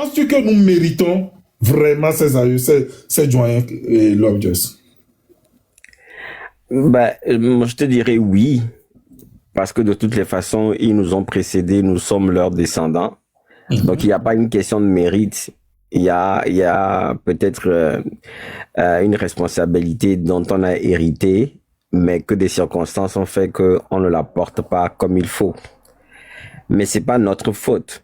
Penses-tu que nous méritons vraiment ces aïeux, ces doyens et Love-Joyce? Moi, je te dirais oui, parce que de toutes les façons, ils nous ont précédés, nous sommes leurs descendants. Donc, il n'y a pas une question de mérite. Il y a peut-être une responsabilité dont on a hérité, mais que des circonstances ont fait qu'on ne la porte pas comme il faut. Mais c'est pas notre faute.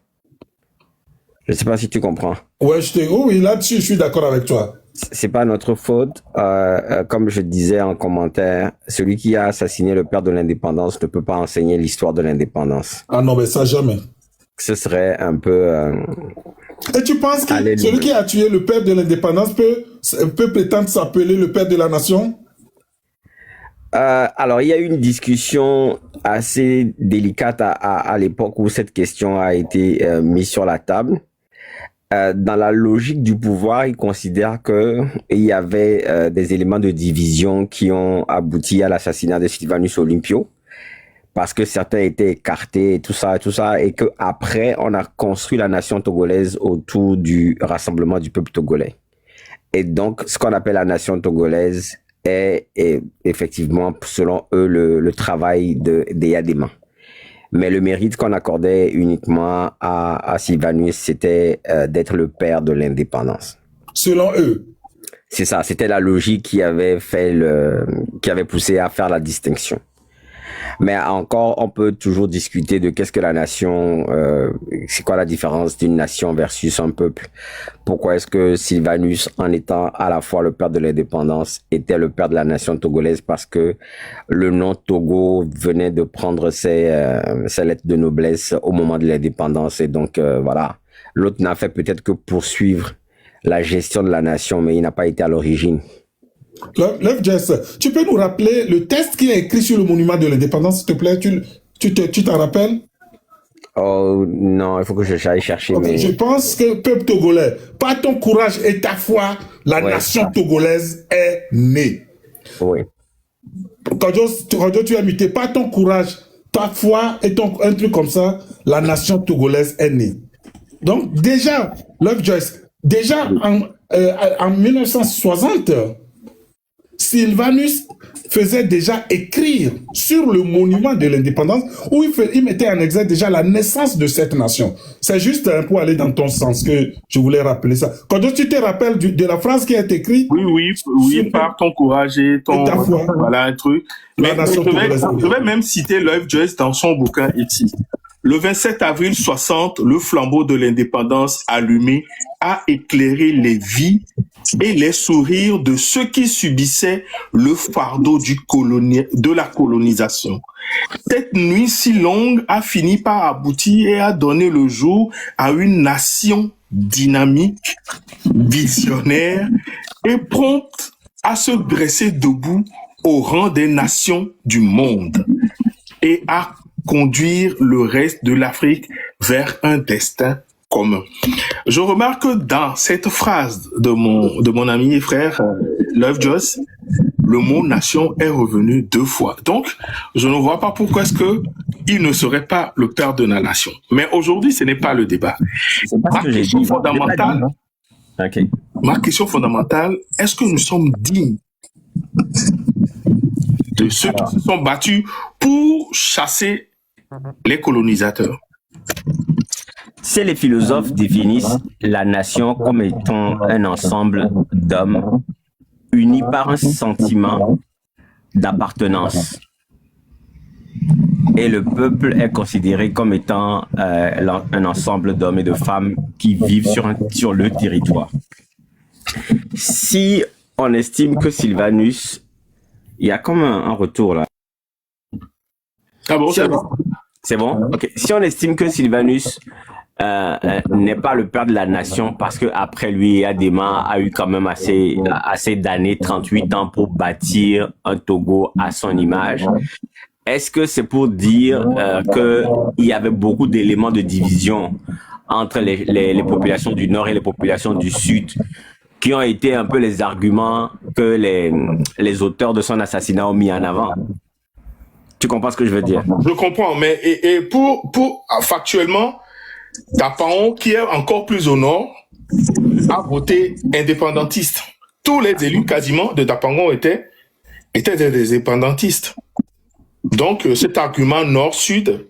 Je ne sais pas si tu comprends. Ouais, oui, là-dessus, je suis d'accord avec toi. C'est pas notre faute. Comme je disais en commentaire, celui qui a assassiné le père de l'indépendance ne peut pas enseigner l'histoire de l'indépendance. Ah non, mais ça, jamais. Ce serait un peu... Et tu penses que celui qui a tué le père de l'indépendance peut prétendre s'appeler le père de la nation? Alors, il y a eu une discussion assez délicate à l'époque où cette question a été mise sur la table. Dans la logique du pouvoir, ils considèrent que il y avait des éléments de division qui ont abouti à l'assassinat de Sylvanus Olympio, parce que certains étaient écartés et tout ça, et que après on a construit la nation togolaise autour du rassemblement du peuple togolais. Et donc, ce qu'on appelle la nation togolaise est effectivement, selon eux, le travail d'Eyadema. Mais le mérite qu'on accordait uniquement à Sylvanus, c'était d'être le père de l'indépendance. Selon eux. C'est ça, c'était la logique qui avait poussé à faire la distinction. Mais encore, on peut toujours discuter de qu'est-ce que la nation, c'est quoi la différence d'une nation versus un peuple. Pourquoi est-ce que Sylvanus, en étant à la fois le père de l'indépendance, était le père de la nation togolaise? Parce que le nom Togo venait de prendre ses lettres de noblesse au moment de l'indépendance. Et donc, voilà. L'autre n'a fait peut-être que poursuivre la gestion de la nation, mais il n'a pas été à l'origine. Love-Joyce, tu peux nous rappeler le texte qui est écrit sur le monument de l'indépendance, s'il te plaît? Tu t'en rappelles? Oh non, il faut que j'aille chercher. Okay, mais... Je pense que peuple togolais, par ton courage et ta foi, la nation togolaise est née. Oui. Quand tu as muté, par ton courage, ta foi et un truc comme ça, la nation togolaise est née. Donc déjà, Love-Joyce, déjà en 1960, Sylvanus faisait déjà écrire sur le monument de l'indépendance où il mettait en exergue déjà la naissance de cette nation. C'est juste pour aller dans ton sens que je voulais rappeler ça. Quand tu te rappelles de la phrase qui est écrite? Oui, par ton courage et ton... Voilà un truc. Mais je vais même citer Love-Joyce dans son bouquin ici. Le 27 avril 60, le flambeau de l'indépendance allumé a éclairé les vies et les sourires de ceux qui subissaient le fardeau de la colonisation. Cette nuit si longue a fini par aboutir et a donné le jour à une nation dynamique, visionnaire et prompte à se dresser debout au rang des nations du monde et à conduire le reste de l'Afrique vers un destin commun. Je remarque dans cette phrase de mon ami et frère Love-Joyce, le mot nation est revenu 2 fois. Donc, je ne vois pas pourquoi est-ce que il ne serait pas le père de la nation. Mais aujourd'hui, ce n'est pas le débat. Ma question fondamentale, est-ce que nous sommes dignes de ceux qui se sont battus pour chasser les colonisateurs? Si les philosophes définissent la nation comme étant un ensemble d'hommes unis par un sentiment d'appartenance, et le peuple est considéré comme étant un ensemble d'hommes et de femmes qui vivent sur le territoire. Si on estime que Sylvanus, il y a comme un retour là. Ah bon, c'est bon. C'est bon? Ok. Si on estime que Sylvanus n'est pas le père de la nation parce que après lui, Eyadema a eu quand même assez d'années, 38 ans pour bâtir un Togo à son image. Est-ce que c'est pour dire qu'il y avait beaucoup d'éléments de division entre les populations du Nord et les populations du Sud qui ont été un peu les arguments que les auteurs de son assassinat ont mis en avant? Tu comprends ce que je veux dire? Je comprends, mais et pour factuellement, Dapaon, qui est encore plus au nord, a voté indépendantiste. Tous les élus quasiment de Dapaon étaient des indépendantistes. Donc cet argument nord-sud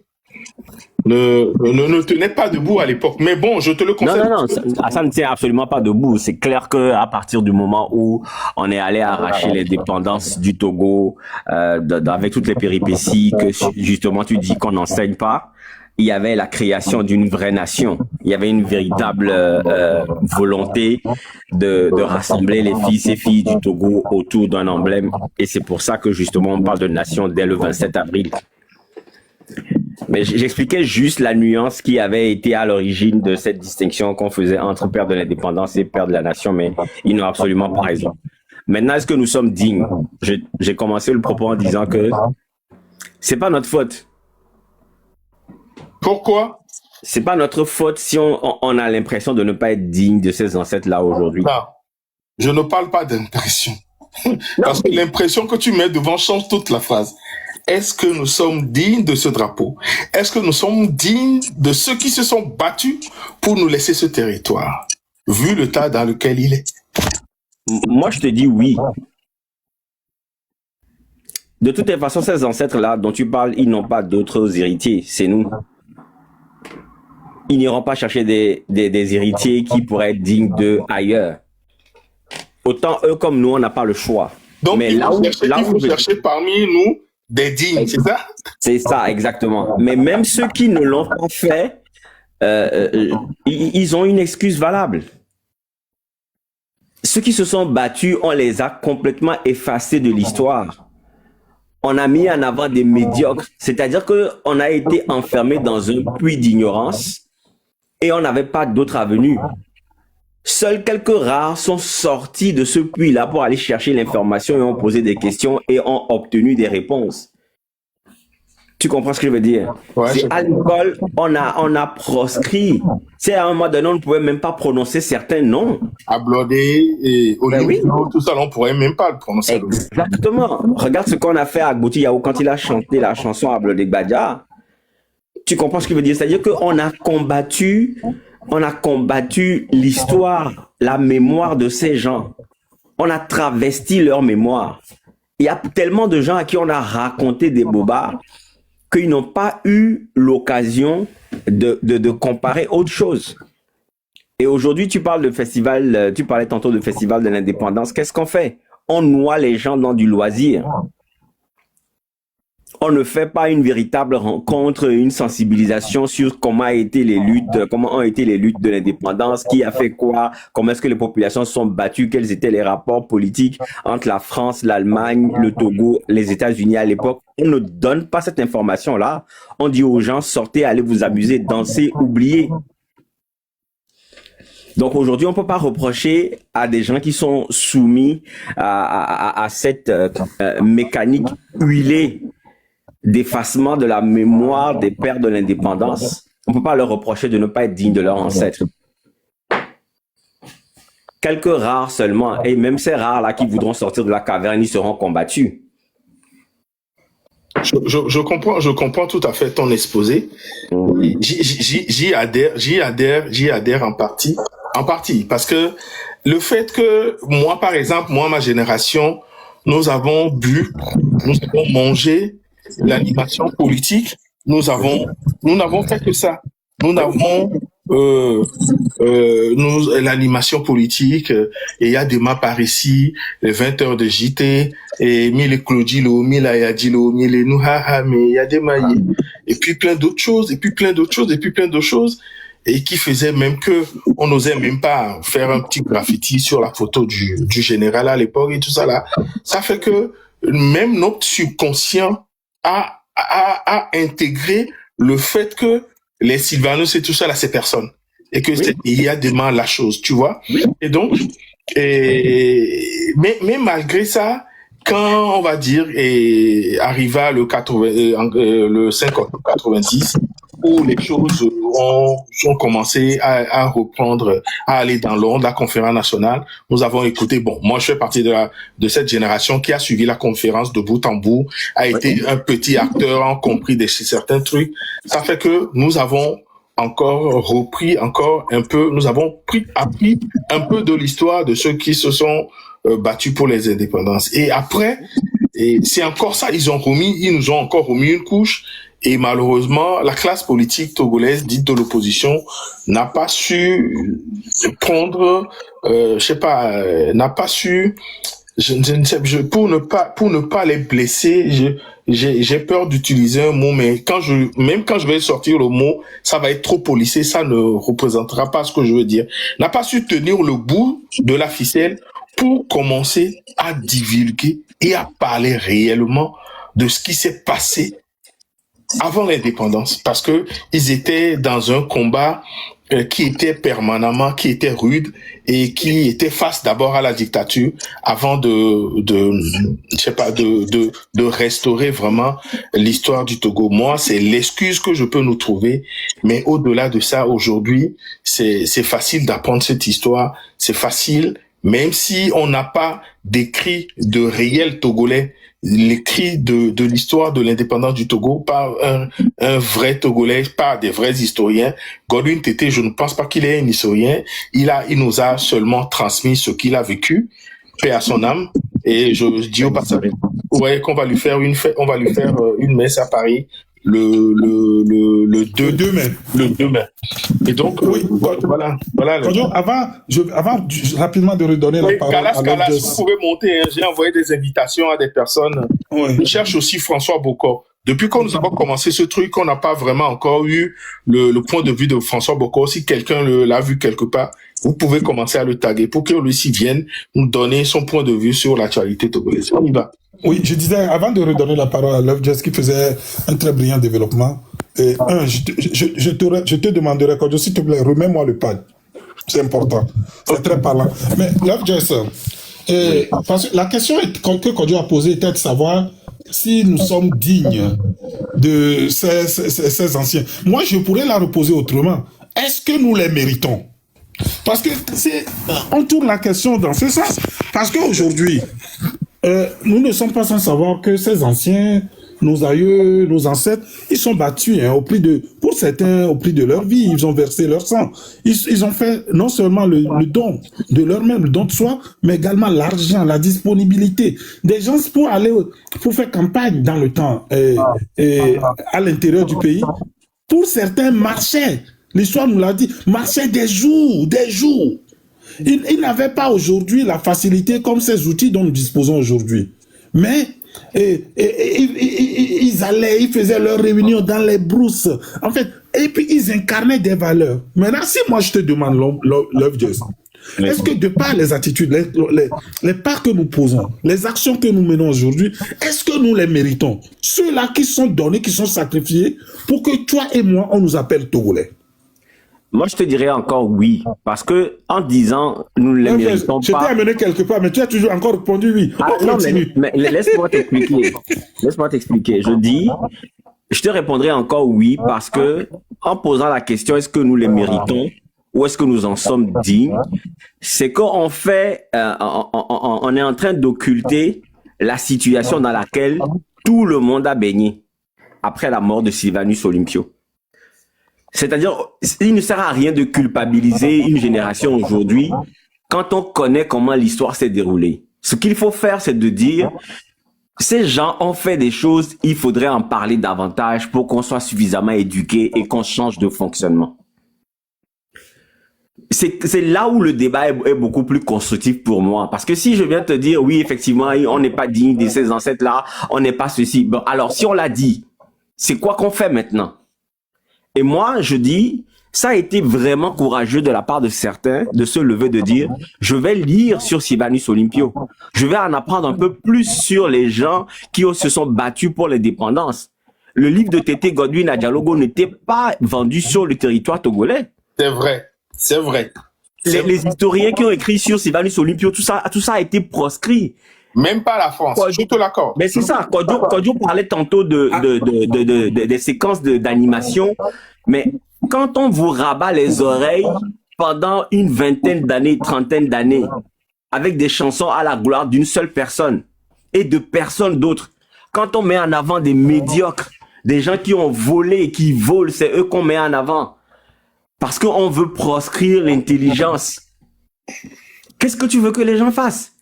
ne tenait pas debout à l'époque. Mais bon, je te le conseille. Non, ça ne tient absolument pas debout. C'est clair que à partir du moment où on est allé arracher l'indépendance du Togo, avec toutes les péripéties que justement tu dis qu'on n'enseigne pas, il y avait la création d'une vraie nation. Il y avait une véritable volonté de rassembler les fils et filles du Togo autour d'un emblème. Et c'est pour ça que justement on parle de nation dès le 27 avril. Mais j'expliquais juste la nuance qui avait été à l'origine de cette distinction qu'on faisait entre père de l'indépendance et père de la nation, mais ils n'ont absolument pas raison. Maintenant, est-ce que nous sommes dignes? J'ai commencé le propos en disant que c'est pas notre faute. Pourquoi? C'est pas notre faute si on a l'impression de ne pas être digne de ces ancêtres-là aujourd'hui. Non, je ne parle pas d'impression. Parce que l'impression que tu mets devant change toute la phrase. Est-ce que nous sommes dignes de ce drapeau? Est-ce que nous sommes dignes de ceux qui se sont battus pour nous laisser ce territoire, vu le tas dans lequel il est? Moi, je te dis oui. De toutes les façons, ces ancêtres-là dont tu parles, ils n'ont pas d'autres héritiers, c'est nous. Ils n'iront pas chercher des héritiers qui pourraient être dignes d'eux ailleurs. Autant eux comme nous, on n'a pas le choix. Donc, mais il faut chercher parmi nous des dignes, c'est ça? C'est ça, exactement. Mais même ceux qui ne l'ont pas fait, ils ont une excuse valable. Ceux qui se sont battus, on les a complètement effacés de l'histoire. On a mis en avant des médiocres, c'est-à-dire qu'on a été enfermé dans un puits d'ignorance et on n'avait pas d'autre avenue. Seuls quelques rares sont sortis de ce puits-là pour aller chercher l'information et ont posé des questions et ont obtenu des réponses. Tu comprends ce que je veux dire? Ouais, à l'école, on a proscrit. C'est à un moment donné, on ne pouvait même pas prononcer certains noms. Ablodé et Olivier, tout ça, on ne pourrait même pas le prononcer. Exactement. Regarde ce qu'on a fait à Gouti Yao quand il a chanté la chanson Ablodé Gbadia. Tu comprends ce que je veux dire? C'est-à-dire qu'on a combattu l'histoire, la mémoire de ces gens. On a travesti leur mémoire. Il y a tellement de gens à qui on a raconté des bobards qu'ils n'ont pas eu l'occasion de comparer autre chose. Et aujourd'hui, tu parles de festival, tu parlais tantôt de festival de l'indépendance. Qu'est-ce qu'on fait? On noie les gens dans du loisir. On ne fait pas une véritable rencontre, une sensibilisation sur comment ont été les luttes de l'indépendance, qui a fait quoi, comment est-ce que les populations se sont battues, quels étaient les rapports politiques entre la France, l'Allemagne, le Togo, les États-Unis à l'époque. On ne donne pas cette information-là. On dit aux gens, sortez, allez vous amuser, dansez, oubliez. Donc aujourd'hui, on ne peut pas reprocher à des gens qui sont soumis à cette mécanique huilée d'effacement de la mémoire des pères de l'indépendance. On ne peut pas leur reprocher de ne pas être dignes de leurs ancêtres. Quelques rares seulement, et même ces rares-là qui voudront sortir de la caverne, ils seront combattus. Je comprends tout à fait ton exposé. J'y adhère en partie, parce que le fait que moi, par exemple, ma génération, nous avons bu, nous avons mangé l'animation politique, nous n'avons fait que ça. Nous n'avons l'animation politique, et il y a des maps par ici, les 20 heures de JT, et mille Claudilo, mille Ayadilo, mille Nouhaha, mais il y a des mailles, et puis plein d'autres choses, et qui faisaient même que on n'osait même pas faire un petit graffiti sur la photo du général à l'époque et tout ça là. Ça fait que même notre subconscient a intégré le fait que les Sylvanus et tout ça là, c'est personne. Et que il y a demain la chose, tu vois. Oui. Et donc, mais malgré ça, quand on va dire, arriva le 5 octobre 86, où les choses ont commencé à reprendre, à aller dans l'ordre, la conférence nationale, nous avons écouté, moi je fais partie de cette génération qui a suivi la conférence de bout en bout, a été un petit acteur, a compris certains trucs. Ça fait que nous avons encore repris encore un peu, nous avons appris un peu de l'histoire de ceux qui se sont battus pour les indépendances. Et après, c'est encore ça, ils nous ont encore remis une couche. Et malheureusement, la classe politique togolaise dite de l'opposition n'a pas su prendre, n'a pas su, pour ne pas les blesser, j'ai peur d'utiliser un mot, mais même quand je vais sortir le mot, ça va être trop policé, ça ne représentera pas ce que je veux dire. N'a pas su tenir le bout de la ficelle pour commencer à divulguer et à parler réellement de ce qui s'est passé avant l'indépendance, parce que ils étaient dans un combat qui était permanemment, qui était rude et qui était face d'abord à la dictature avant de restaurer vraiment l'histoire du Togo. Moi, c'est l'excuse que je peux nous trouver, mais au-delà de ça, aujourd'hui, c'est facile d'apprendre cette histoire, c'est facile, même si on n'a pas d'écrit de réels Togolais, l'écrit de l'histoire de l'indépendance du Togo par un vrai Togolais, par des vrais historiens. Godwin Tété, je ne pense pas qu'il est un historien. Il nous a seulement transmis ce qu'il a vécu, paix à son âme. Et je dis au passage, ouais, qu'on va lui faire une messe à Paris le 2 mai. Le 2 mai. Et donc, oui, voilà. Avant rapidement de redonner la parole à Calas, vous pouvez monter. J'ai envoyé des invitations à des personnes. Oui. Je cherche aussi François Bocor. Depuis qu'on nous avons commencé ce truc, on n'a pas vraiment encore eu le point de vue de François Bocor. Si quelqu'un l'a vu quelque part, vous pouvez commencer à le taguer pour que lui-ci vienne nous donner son point de vue sur l'actualité togolaise. On y va. Oui, je disais, avant de redonner la parole à Love Jazz qui faisait un très brillant développement, je te demanderai, Kodjo, s'il te plaît, remets-moi le pad. C'est important. C'est très parlant. Mais Love Jazz, parce que la question que Kodjo a posée était de savoir si nous sommes dignes de ces anciens. Moi, je pourrais la reposer autrement. Est-ce que nous les méritons? Parce que on tourne la question dans ce sens. Parce qu'aujourd'hui, nous ne sommes pas sans savoir que ces anciens, nos aïeux, nos ancêtres, ils sont battus pour certains, au prix de leur vie. Ils ont versé leur sang. Ils ont fait non seulement le don de leur-même, le don de soi, mais également l'argent, la disponibilité. Des gens pour faire campagne dans le temps à l'intérieur du pays. Pour certains, marchaient. L'histoire nous l'a dit, marchaient des jours. Ils n'avaient pas aujourd'hui la facilité comme ces outils dont nous disposons aujourd'hui. Mais ils allaient, ils faisaient leurs réunions dans les brousses. En fait, et puis ils incarnaient des valeurs. Maintenant, si moi je te demande, Love Jazz, est-ce que de par les attitudes, les pas que nous posons, les actions que nous menons aujourd'hui, est-ce que nous les méritons? Ceux-là qui sont donnés, qui sont sacrifiés pour que toi et moi, on nous appelle Togolais. Moi, je te dirais encore oui, parce que en disant nous ne les méritons pas. Je t'ai amené quelque part, mais tu as toujours encore répondu oui. Non, mais laisse-moi t'expliquer. Laisse-moi t'expliquer. Je te répondrai encore oui, parce que en posant la question, est-ce que nous les méritons ou est-ce que nous en sommes dignes, c'est qu'on fait, on est en train d'occulter la situation dans laquelle tout le monde a baigné après la mort de Sylvanus Olympio. C'est-à-dire, il ne sert à rien de culpabiliser une génération aujourd'hui quand on connaît comment l'histoire s'est déroulée. Ce qu'il faut faire, c'est de dire, ces gens ont fait des choses, il faudrait en parler davantage pour qu'on soit suffisamment éduqué et qu'on change de fonctionnement. C'est là où le débat est beaucoup plus constructif pour moi. Parce que si je viens te dire, oui, effectivement, on n'est pas digne de ces ancêtres-là, on n'est pas ceci. Bon, alors, si on l'a dit, c'est quoi qu'on fait maintenant? Et moi, je dis, ça a été vraiment courageux de la part de certains de se lever, de dire, je vais lire sur Sylvanus Olympio. Je vais en apprendre un peu plus sur les gens qui se sont battus pour l'indépendance. Le livre de Tété Godwin Adjalogo n'était pas vendu sur le territoire togolais. C'est vrai, c'est vrai. Les historiens qui ont écrit sur Sylvanus Olympio, tout ça a été proscrit. Même pas la France, je te l'accorde. Mais c'est ça, Kodjo parlait tantôt des séquences d'animation, mais quand on vous rabat les oreilles pendant une vingtaine d'années, trentaine d'années, avec des chansons à la gloire d'une seule personne et de personne d'autre, quand on met en avant des médiocres, des gens qui ont volé et qui volent, c'est eux qu'on met en avant. parce qu'on veut proscrire l'intelligence. Qu'est-ce que tu veux que les gens fassent?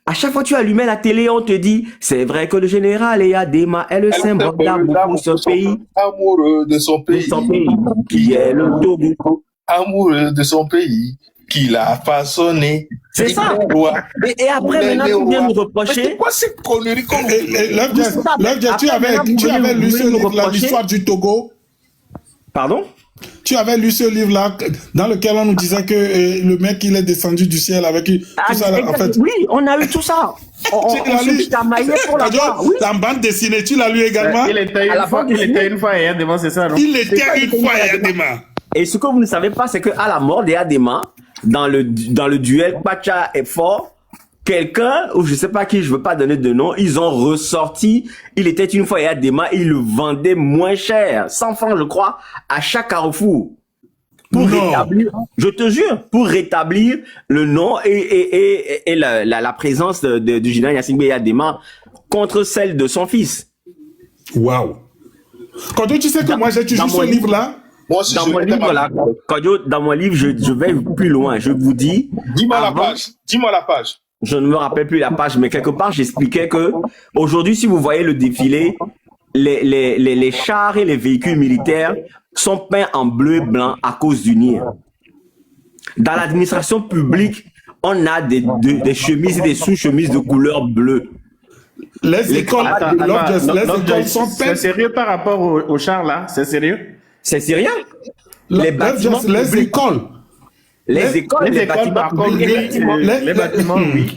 À chaque fois que tu allumais la télé, on te dit, c'est vrai que le général Eyadema est le symbole d'amour pour ce pays. Amoureux de son pays. Qui est le Togo. Amoureux de son pays. Qui l'a façonné. C'est ça. Et après, maintenant, tu viens nous reprocher. C'est quoi cette connerie qu'on tu avais lu ce livre-là, l'histoire du Togo? Pardon? Tu avais lu ce livre-là dans lequel on nous disait que le mec, il est descendu du ciel avec tout ça, en fait. Oui, on a eu tout ça. On s'est chamaillé pour la voir. Oui. La bande dessinée, tu l'as lu également? Il était une fois Eyadema, c'est ça, non? Il était une fois Eyadema. Et ce que vous ne savez pas, c'est qu'à la mort d'Eyadema, dans le duel Pacha et Fort, quelqu'un, ou je sais pas qui, je veux pas donner de nom, ils ont ressorti, il était une fois Eyadema, ils le vendaient moins cher, 100 francs je crois, à chaque carrefour. Pour rétablir, je te jure, pour rétablir le nom et la présence du général Gnassingbé Eyadema contre celle de son fils. Waouh. Quand tu sais que moi j'ai toujours ce livre-là. Moi aussi, dans mon livre, là, dans mon livre, je vais plus loin. Je vous dis. Dis-moi la page. Dis-moi la page. Je ne me rappelle plus la page, mais quelque part, j'expliquais que aujourd'hui, si vous voyez le défilé, les chars et les véhicules militaires sont peints en bleu et blanc à cause du NIR. Dans l'administration publique, on a des chemises et des sous-chemises de couleur bleue. Les écoles sont peintes. C'est sérieux par rapport aux chars là? C'est sérieux? C'est sérieux? Les bâtiments, les écoles. Les bâtiments, oui.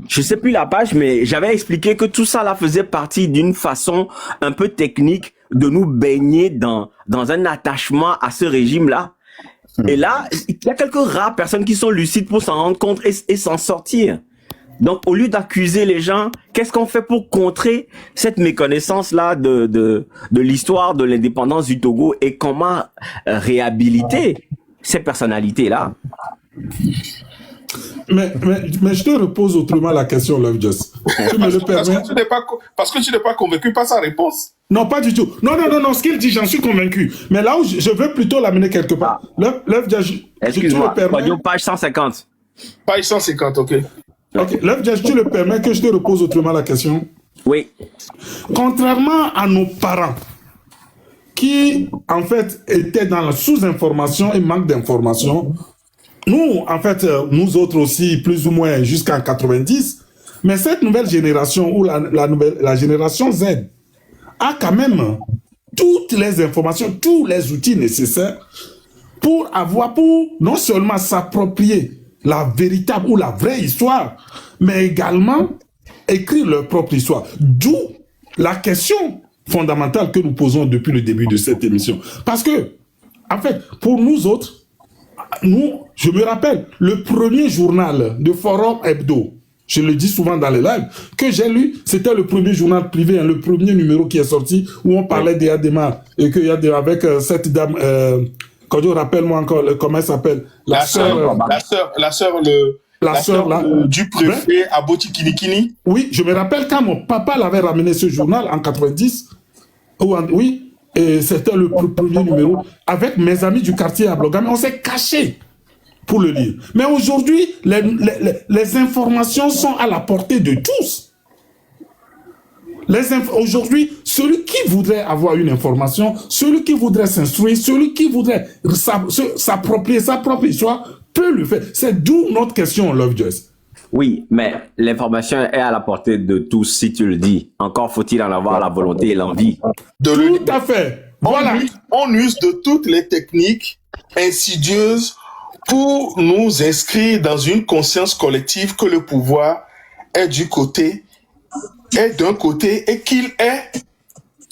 Je sais plus la page, mais j'avais expliqué que tout ça là faisait partie d'une façon un peu technique de nous baigner dans un attachement à ce régime-là. Et là, il y a quelques rares personnes qui sont lucides pour s'en rendre compte et s'en sortir. Donc, au lieu d'accuser les gens, qu'est-ce qu'on fait pour contrer cette méconnaissance-là de l'histoire de l'indépendance du Togo et comment réhabiliter ces personnalités-là? Mais je te repose autrement la question, Love Just. Tu me le permets? Parce que tu n'es pas convaincu par sa réponse. Non, pas du tout. Non, ce qu'il dit, j'en suis convaincu. Mais là où je veux plutôt l'amener quelque part. Love Just, excuse-moi, page 150. Page 150, ok. Ok, Love Just, tu le permets que je te repose autrement la question? Oui. Contrairement à nos parents, qui, en fait, étaient dans la sous-information et manque d'information, nous, en fait, nous autres aussi, plus ou moins jusqu'en 90, mais cette nouvelle génération, ou la génération Z, a quand même toutes les informations, tous les outils nécessaires pour non seulement s'approprier la véritable ou la vraie histoire, mais également écrire leur propre histoire. D'où la question fondamentale que nous posons depuis le début de cette émission. Parce que, en fait, pour nous autres, je me rappelle, le premier journal de Forum Hebdo, je le dis souvent dans les lives, que j'ai lu, c'était le premier journal privé, le premier numéro qui est sorti, où on parlait d'Eyadema, et qu'il y a avec cette dame, quand je rappelle-moi encore, comment elle s'appelle? La sœur du préfet à Botikinikini. Oui, je me rappelle quand mon papa l'avait ramené ce journal en 90, oui, et c'était le premier numéro, avec mes amis du quartier à Blogame, on s'est cachés pour le lire. Mais aujourd'hui, les informations sont à la portée de tous. Aujourd'hui, celui qui voudrait avoir une information, celui qui voudrait s'instruire, celui qui voudrait s'approprier sa propre histoire, peut le faire. C'est d'où notre question, Love Just. Oui, mais l'information est à la portée de tous, si tu le dis. Encore faut-il en avoir la volonté et l'envie. Tout à fait. Voilà. On use de toutes les techniques insidieuses pour nous inscrire dans une conscience collective que le pouvoir est d'un côté et qu'il est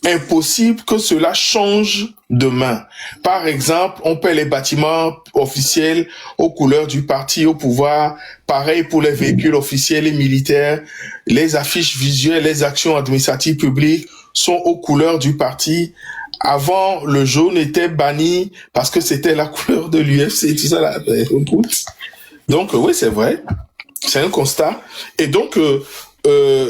impossible que cela change demain. Par exemple, on paie les bâtiments officiels aux couleurs du parti au pouvoir. Pareil pour les véhicules officiels et militaires. Les affiches visuelles, les actions administratives publiques sont aux couleurs du parti. Avant, le jaune était banni parce que c'était la couleur de l'UFC, tout ça là. Donc oui, c'est vrai. C'est un constat. Et donc,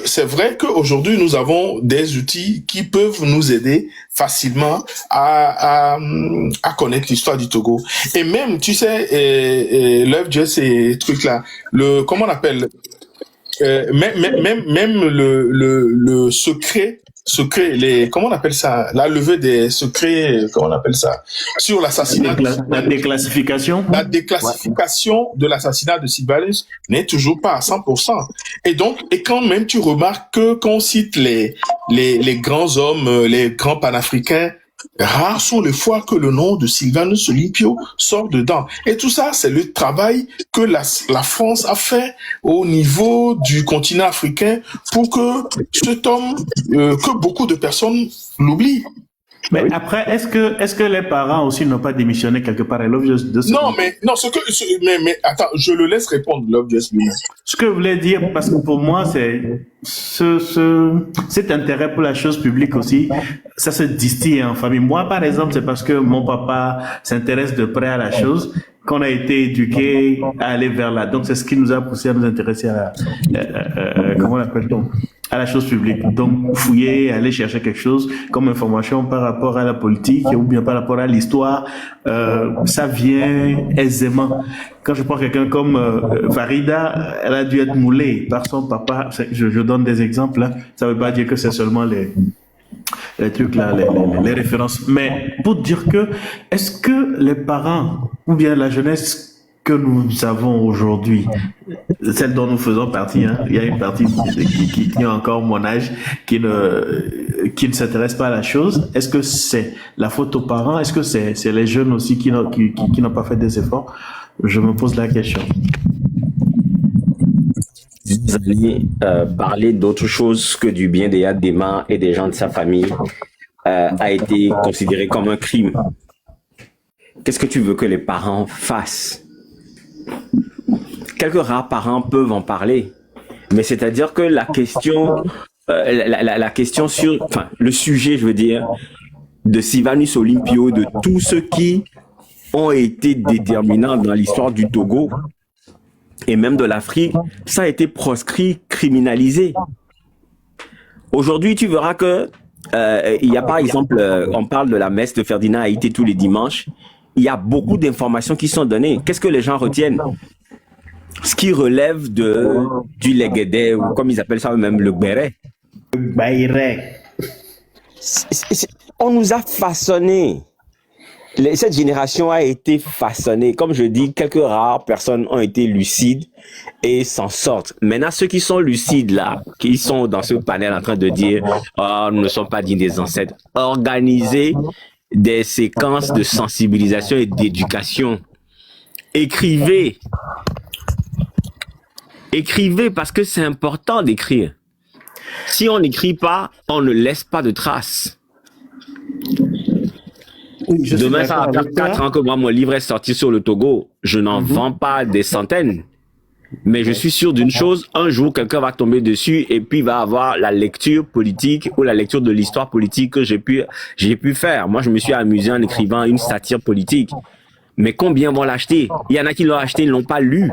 c'est vrai qu'aujourd'hui, nous avons des outils qui peuvent nous aider facilement à connaître l'histoire du Togo. Et même, tu sais, Lovejoy, ces trucs-là, comment on appelle, même le secret, comment on appelle ça, la levée des secrets, comment on appelle ça, sur l'assassinat, la déclassification de l'assassinat de Sylvanus n'est toujours pas à 100%. Et donc, quand même tu remarques que quand on cite les grands hommes, les grands panafricains, rares sont les fois que le nom de Sylvanus Olympio sort dedans. Et tout ça, c'est le travail que la France a fait au niveau du continent africain pour que cet homme, que beaucoup de personnes l'oublient. Mais après, est-ce que les parents aussi n'ont pas démissionné quelque part? Non, mais attends, je le laisse répondre, Lovejoy. Ce que je voulais dire, parce que pour moi, c'est cet intérêt pour la chose publique aussi, ça se distille en famille. Moi, par exemple, c'est parce que mon papa s'intéresse de près à la chose qu'on a été éduqué à aller vers là. Donc, c'est ce qui nous a poussé à nous intéresser à comment l'appelle-t-on? À la chose publique. Donc, fouiller, aller chercher quelque chose comme information par rapport à la politique ou bien par rapport à l'histoire, ça vient aisément. Quand je prends quelqu'un comme Farida, elle a dû être moulée par son papa. Je donne des exemples, hein. Ça veut pas dire que c'est seulement les trucs là, les références. Mais pour dire que, est-ce que les parents ou bien la jeunesse que nous avons aujourd'hui, celle dont nous faisons partie, hein, il y a une partie qui a encore mon âge, qui ne s'intéresse pas à la chose. Est-ce que c'est la faute aux parents? Est-ce que c'est les jeunes aussi qui n'ont pas fait des efforts? Je me pose la question. Vous alliez parler d'autre chose que du bien des Yadema et des gens de sa famille a été considéré comme un crime. Qu'est-ce que tu veux que les parents fassent? Quelques rares parents peuvent en parler, mais c'est-à-dire que la question, la question sur, enfin, le sujet, je veux dire, de Sylvanus Olympio, de tous ceux qui ont été déterminants dans l'histoire du Togo et même de l'Afrique, ça a été proscrit, criminalisé. Aujourd'hui, tu verras que il y a par exemple, on parle de la messe de Ferdinand Haïté tous les dimanches. Il y a beaucoup d'informations qui sont données. Qu'est-ce que les gens retiennent? Ce qui relève du Légédé, ou comme ils appellent ça eux-mêmes, le Gbéré. On nous a façonné. Cette génération a été façonnée. Comme je dis, quelques rares personnes ont été lucides et s'en sortent. Maintenant, ceux qui sont lucides là, qui sont dans ce panel en train de dire « Oh, nous ne sommes pas dignes des ancêtres », organisez des séquences de sensibilisation et d'éducation. Écrivez. Écrivez parce que c'est important d'écrire. Si on n'écrit pas, on ne laisse pas de traces. Demain, ça va faire 4 ans que moi, mon livre est sorti sur le Togo. Je n'en vends pas des centaines. Mais je suis sûr d'une chose, un jour, quelqu'un va tomber dessus et puis va avoir la lecture politique ou la lecture de l'histoire politique que j'ai pu faire. Moi, je me suis amusé en écrivant une satire politique. Mais combien vont l'acheter? Il y en a qui l'ont acheté, ils ne l'ont pas lu.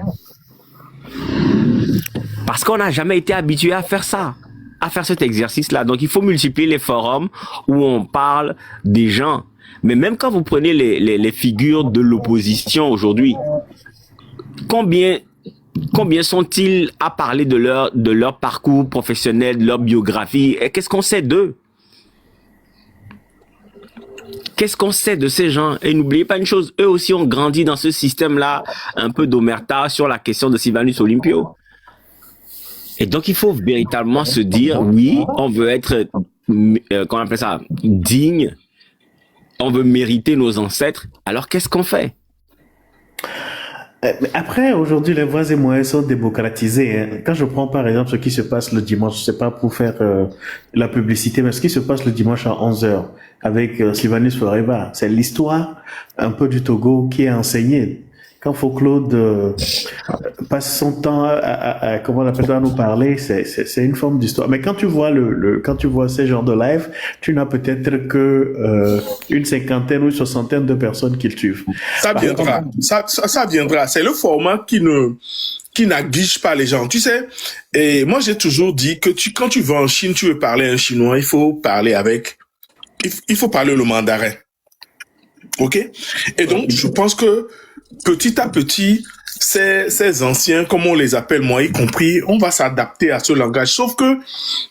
Parce qu'on n'a jamais été habitué à faire ça, à faire cet exercice-là. Donc, il faut multiplier les forums où on parle des gens. Mais même quand vous prenez les figures de l'opposition aujourd'hui, combien sont-ils à parler de leur parcours professionnel, de leur biographie? Et qu'est-ce qu'on sait d'eux? Qu'est-ce qu'on sait de ces gens? Et n'oubliez pas une chose, eux aussi ont grandi dans ce système-là, un peu d'omerta sur la question de Sylvanus Olympio. Et donc, il faut véritablement se dire, oui, on veut être, comment on appelle ça, digne, on veut mériter nos ancêtres. Alors, qu'est-ce qu'on fait? Après, aujourd'hui, les voies et moyens sont démocratisés. Hein. Quand je prends par exemple ce qui se passe le dimanche, c'est pas pour faire la publicité, mais ce qui se passe le dimanche à 11h avec Sylvanus Forever, c'est l'histoire un peu du Togo qui est enseignée. Quand Faux-Claude passe son temps à comment on appelle ça, à nous parler, c'est une forme d'histoire. Mais quand tu vois quand tu vois ces genres de live, tu n'as peut-être que une cinquantaine ou une soixantaine de personnes qui le suivent. Ça viendra. Ça viendra. C'est le format qui néglige pas les gens. Tu sais, et moi j'ai toujours dit que quand tu vas en Chine, tu veux parler un chinois, il faut parler le mandarin. OK? Et donc, je pense que petit à petit, ces anciens, comme on les appelle, moi y compris, on va s'adapter à ce langage. Sauf que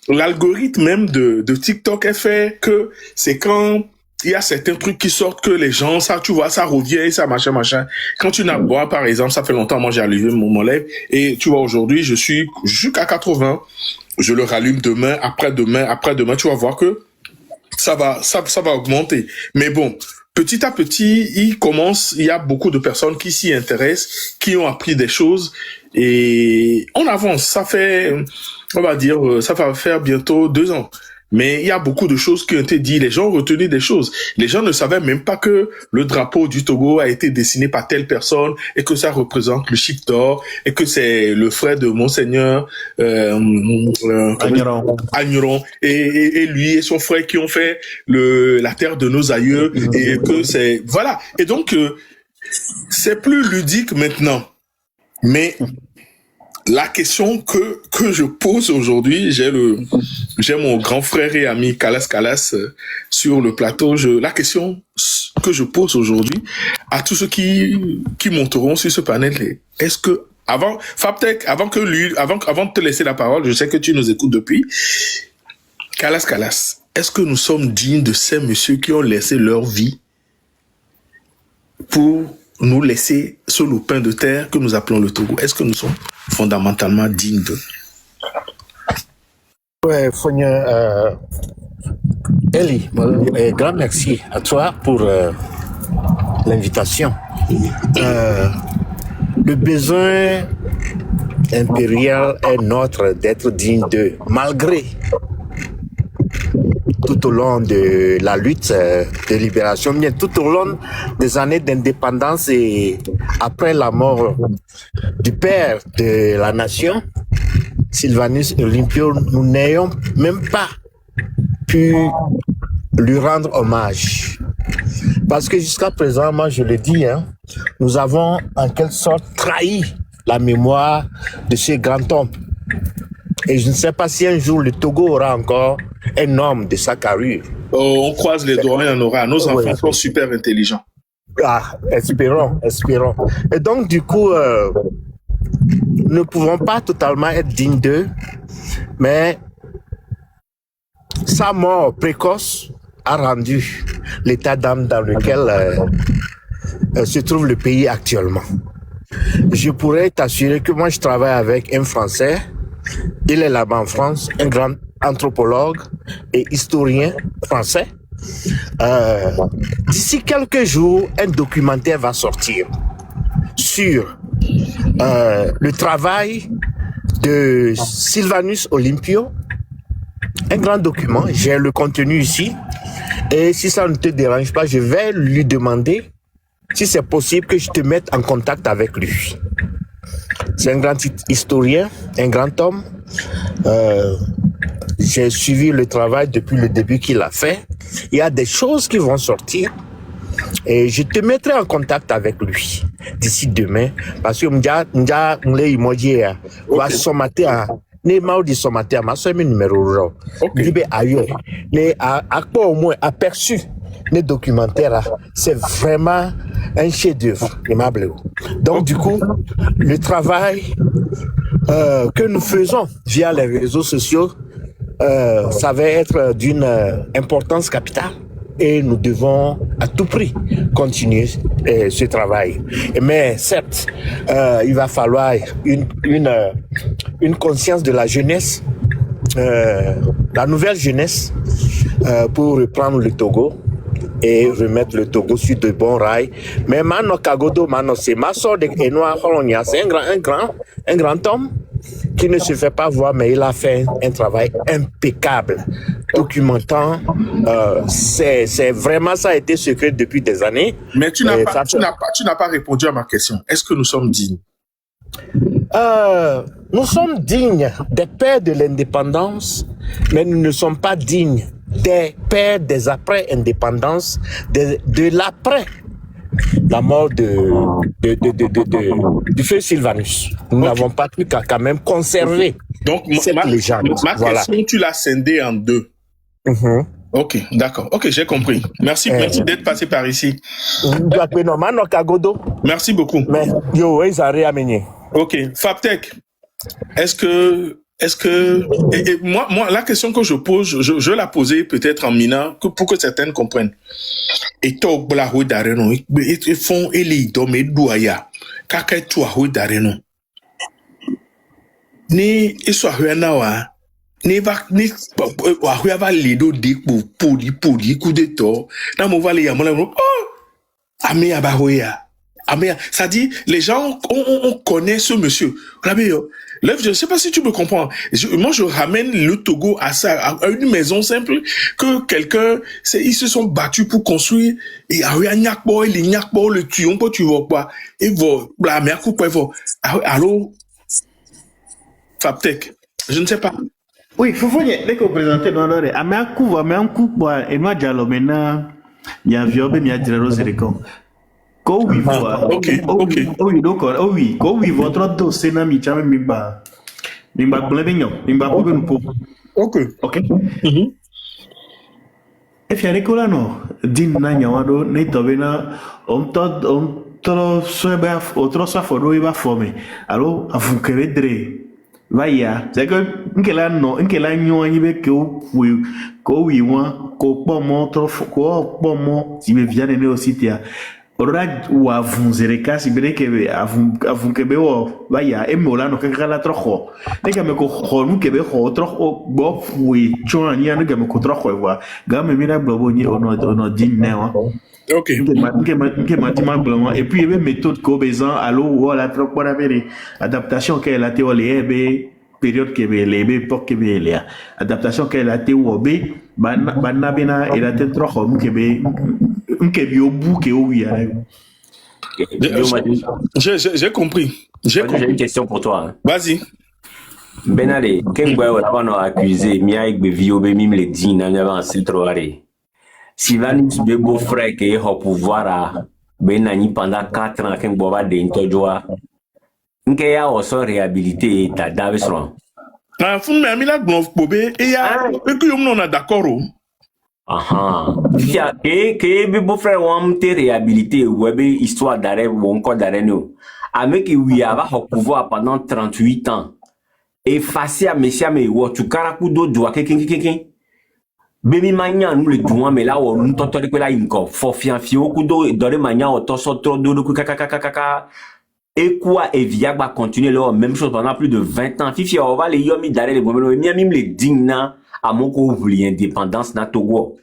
l'algorithme même de TikTok est fait que c'est quand il y a certains trucs qui sortent que les gens, ça, tu vois, ça revient, ça, machin. Quand tu n'as pas, par exemple, ça fait longtemps, moi, j'ai allumé mon lèvre, et tu vois, aujourd'hui, je suis qu'à 80, je le rallume demain, après-demain, tu vas voir que ça va augmenter. Mais bon, petit à petit, il y a beaucoup de personnes qui s'y intéressent, qui ont appris des choses, et on avance. Ça fait, on va dire, ça va faire bientôt 2 ans. Mais il y a beaucoup de choses qui ont été dites. Les gens ont retenu des choses. Les gens ne savaient même pas que le drapeau du Togo a été dessiné par telle personne et que ça représente le chic d'or et que c'est le frère de Monseigneur Agneron et lui et son frère qui ont fait la terre de nos aïeux et que c'est voilà. Et donc c'est plus ludique maintenant. Mais la question que je pose aujourd'hui, j'ai mon grand frère et ami Kalas sur le plateau. La question que je pose aujourd'hui à tous ceux qui monteront sur ce panel, est-ce que avant de te laisser la parole, je sais que tu nous écoutes depuis. Kalas, est-ce que nous sommes dignes de ces messieurs qui ont laissé leur vie pour nous laisser ce lopin de terre que nous appelons le Togo? Est-ce que nous sommes fondamentalement dignes d'eux? Ouais, Fogna, Eli, grand merci à toi pour l'invitation. Le besoin impérial est notre d'être digne d'eux, malgré tout au long de la lutte de libération, bien tout au long des années d'indépendance et après la mort du père de la nation, Sylvanus Olympio, nous n'ayons même pas pu lui rendre hommage. Parce que jusqu'à présent, moi je le dis, nous avons en quelque sorte trahi la mémoire de ce grand homme. Et je ne sais pas si un jour le Togo aura encore un homme de sa carrure. On croise les doigts, il y en aura. Nos enfants sont super intelligents. Ah, espérons. Et donc, du coup, nous ne pouvons pas totalement être dignes d'eux, mais sa mort précoce a rendu l'état d'âme dans lequel se trouve le pays actuellement. Je pourrais t'assurer que moi, je travaille avec un Français. Il est là-bas en France, un grand anthropologue et historien français. D'ici quelques jours, un documentaire va sortir sur le travail de Sylvanus Olympio. Un grand document, j'ai le contenu ici. Et si ça ne te dérange pas, je vais lui demander si c'est possible que je te mette en contact avec lui. C'est un grand historien, un grand homme. J'ai suivi le travail depuis le début qu'il a fait. Il y a des choses qui vont sortir et je te mettrai en contact avec lui d'ici demain parce que ne maudi somater ma so mi numéro libe ailleurs ne akpo au moins aperçu les documentaires, c'est vraiment un chef-d'œuvre, aimable. Donc du coup, le travail que nous faisons via les réseaux sociaux, ça va être d'une importance capitale et nous devons à tout prix continuer ce travail. Mais certes, il va falloir une conscience de la jeunesse, la nouvelle jeunesse, pour reprendre le Togo et remettre le Togo sur de bons rails. Mais Mano Kagodo, Mano, c'est un grand homme qui ne se fait pas voir, mais il a fait un travail impeccable, documentant. C'est vraiment, ça a été secret depuis des années. Mais tu n'as pas répondu à ma question. Est-ce que nous sommes dignes? Nous sommes dignes des pères de l'indépendance, mais nous ne sommes pas dignes des pères des après-indépendances, de l'après la mort du feu Sylvanus. Nous n'avons pas pu quand même conserver cette légende. Ma question, tu l'as scindée en deux. Ok, d'accord. Ok, j'ai compris. Merci d'être passé par ici. Merci beaucoup. Ok, Faptech, est-ce que moi, la question que je pose, je la poser peut-être en mina pour que certaines comprennent. Et toi, blaho dareno, ils font eli dome douaya, kaka toi ho dareno. Ni iso ahwana wa, ni va lido dik pour coup de tort. Na mo va le yamola, oh, ame abahoya. Ça dit, les gens, on connaît ce monsieur. Je ne sais pas si tu me comprends. Moi, je ramène le Togo à ça, à une maison simple que quelqu'un, ils se sont battus pour construire. Et le tuyon, tu vois pas. Et voilà, mais à coup, allô, Faptech, je ne sais pas. Oui, faut dès que vous présentez dans l'heure, à un coup, et moi, j'ai maintenant, il y a un vieux, il y a un zéro. Oui, votre dossier n'a mis jamais mimba. Mimba blébignon, mimba pour. Ok. Et fier que là, non, din na nyawado, ne tovena, on soit autre soit foro il va former. Alors, à vous créer dre. Vaya, c'est que nkela nyo anyibe ko wi wan ko pomo trop si me vient ne aussi tia. Ora ou avun zereka si bere ke avun ke be o vaya e mola no ke kala trojo ne ke me ko khonu ke be ho trojo bo wi choni anu ke me ko trojo wa ga me mira globo ni ono din ne wa ok nke ma globo et puis be méthode ko bezan allo wala trop pour avere adaptation ke la théorie be période que les époque que les adaptation que la théorie banna bena et la tête trop khonu ke be j'ai compris. J'ai une question pour toi. Vas-y. Benale, Kengwe, on a accusé Mia et Beviobe, même les dînes, on avait un citroën. Sylvanus be beau-frère qui est au pouvoir à Benani pendant 4 ans, Kengwe va d'intojoa. Nkeya aussi réhabilité et ta Davisron. Ah, fou, mais Amila Gnov Bobé, et ya, et que on a d'accord. Que beau-frère wam te réhabilité ou histoire d'arrêt ou encore d'arrêt nous. Avec oui avoir au pouvoir pendant 38 ans. Effacé à Messia mais ou tu caracudo doit quelqu'un. Bébé mania nous le doigt mais là on nous t'entend que là il encore fort fianfio kudo dans mania on t'en sort trop de kaka. Et quoi et via va continuer là même chose pendant plus de 20 ans. Fifi on va les yomi d'arrêt les moments même les dignes à mon coup ouvrier indépendance na Togo.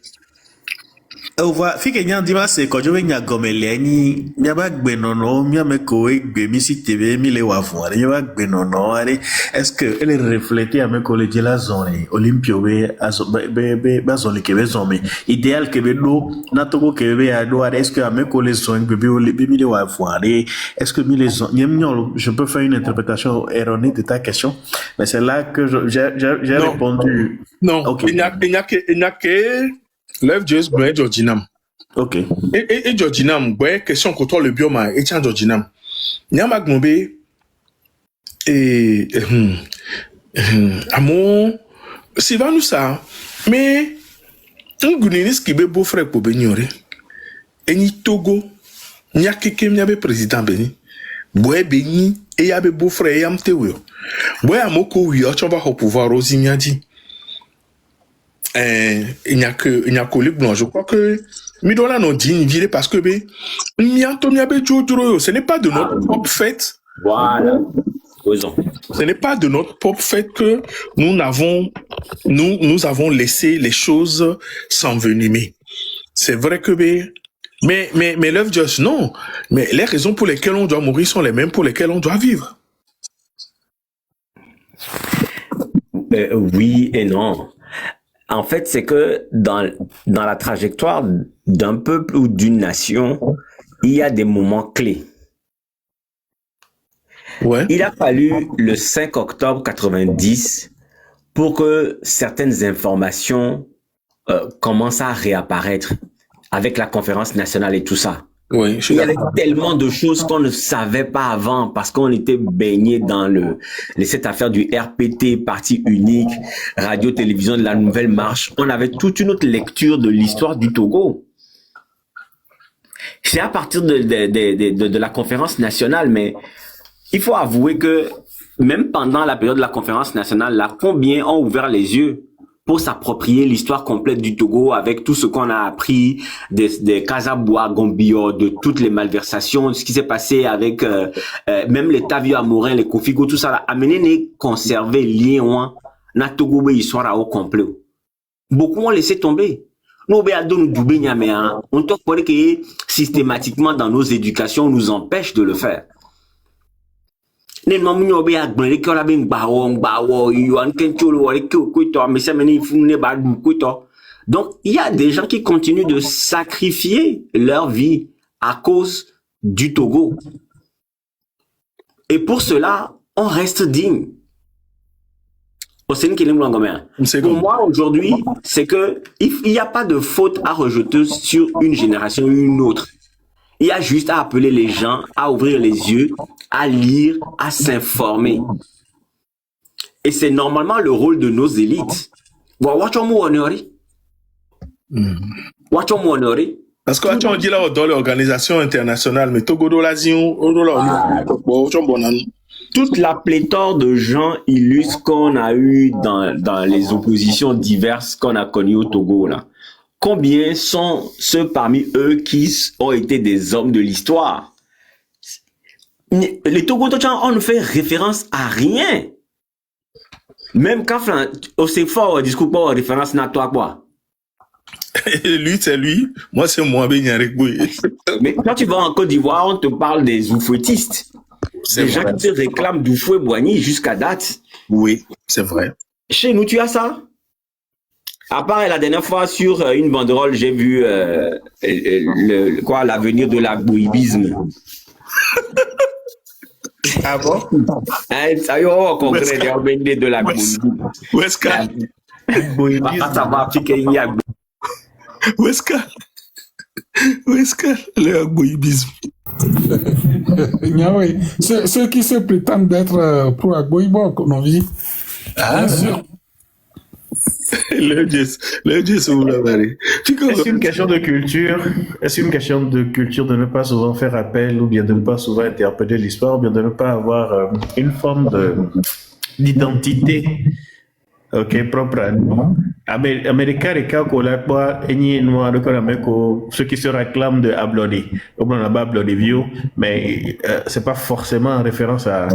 Ova fike nyan dima se ko jowe nya gomele ni nya ba gbe nono mi ame ko e gbe mi si tebe mi le wa fun ale nya ba gbe nono ale est-ce que elle refléter ame ko le la zone olympio be aso be zone ke be zone idéal ke be do na Togo ke be a do est-ce que ame ko le zone be mi le wa fun ale est-ce que mi le zone je peux faire une interprétation erronée de ta question mais c'est là que j'ai répondu non okay. Il n'y a que Lève Dieu, Boué Georginam. Ok. Et Georginam, Boué, question que toi le bioma, et tiens Georginam. Nyama Gnombe, et Amon, Sylvanus ça, mais un Gounénis qui est beau-frère pour Benyore, et ni Togo, n'y a quelqu'un qui est président Beni, Boué Beni, et y a beau-frère et Amtewio. Boué Amoko, oui, tu vas au pouvoir, Rosi Miadi. Il n'y a que Luc Blanc. Je crois que Midola n'ont dit une ville parce que ce n'est pas de notre propre fait. Voilà. Ce n'est pas de notre propre fait que nous avons laissé les choses s'envenimer. C'est vrai que mais Love Just non. Mais les raisons pour lesquelles on doit mourir sont les mêmes pour lesquelles on doit vivre. Oui et non. En fait, c'est que dans la trajectoire d'un peuple ou d'une nation, il y a des moments clés. Ouais. Il a fallu le 5 octobre 90 pour que certaines informations commencent à réapparaître avec la conférence nationale et tout ça. Oui, il y avait tellement de choses qu'on ne savait pas avant parce qu'on était baigné dans cette affaire du RPT, parti unique, radio-télévision de la nouvelle marche. On avait toute une autre lecture de l'histoire du Togo. C'est à partir de la conférence nationale, mais il faut avouer que même pendant la période de la conférence nationale, là, combien ont ouvert les yeux pour s'approprier l'histoire complète du Togo avec tout ce qu'on a appris des Kasaboua, Gombio, de toutes les malversations, de ce qui s'est passé avec même les Tavio Amorin, les Kofigo, tout ça là, amener les conserver lien na Togo histoire au complet. Beaucoup ont laissé tomber. Nous on te croit que systématiquement dans nos éducations on nous empêche de le faire. Il Donc, il y a des gens qui continuent de sacrifier leur vie à cause du Togo. Et pour cela, on reste digne. Pour moi, aujourd'hui, c'est que il n'y a pas de faute à rejeter sur une génération ou une autre. Il y a juste à appeler les gens à ouvrir les yeux, à lire, à s'informer. Et c'est normalement le rôle de nos élites. Parce que quand on dit là dans l'organisation internationale, mais Togo toute la pléthore de gens illustres qu'on a eu dans les oppositions diverses qu'on a connues au Togo là. Combien sont ceux parmi eux qui ont été des hommes de l'histoire? Les Togo-Tochan, on ne fait référence à rien. Même quand c'est fort au discours pas référence à toi quoi. Lui c'est lui, moi c'est moi Mais quand tu vas en Côte d'Ivoire, on te parle des oufouettistes. Des gens qui se réclament d'Oufoué-Boigny jusqu'à date. Oui, c'est vrai. Chez nous, tu as ça? À part la dernière fois sur une banderole, j'ai vu l'avenir de l'agbouibisme. Ah bon? Ça y est, on concret l'avenir de l'agbouibisme. Où est-ce que? L'agbouibisme? Ceux qui se prétendent d'être pro-Agboïbo, comme on dit. Ah, bien sûr. Est-ce une question de culture? Est-ce une question de culture de ne pas souvent faire appel ou bien de ne pas souvent interpréter l'histoire ou bien de ne pas avoir une forme d'identité propre à nous? Américain et ceux qui se réclament de Ablodi. On n'a pas Ablodi View, mais c'est pas forcément en référence à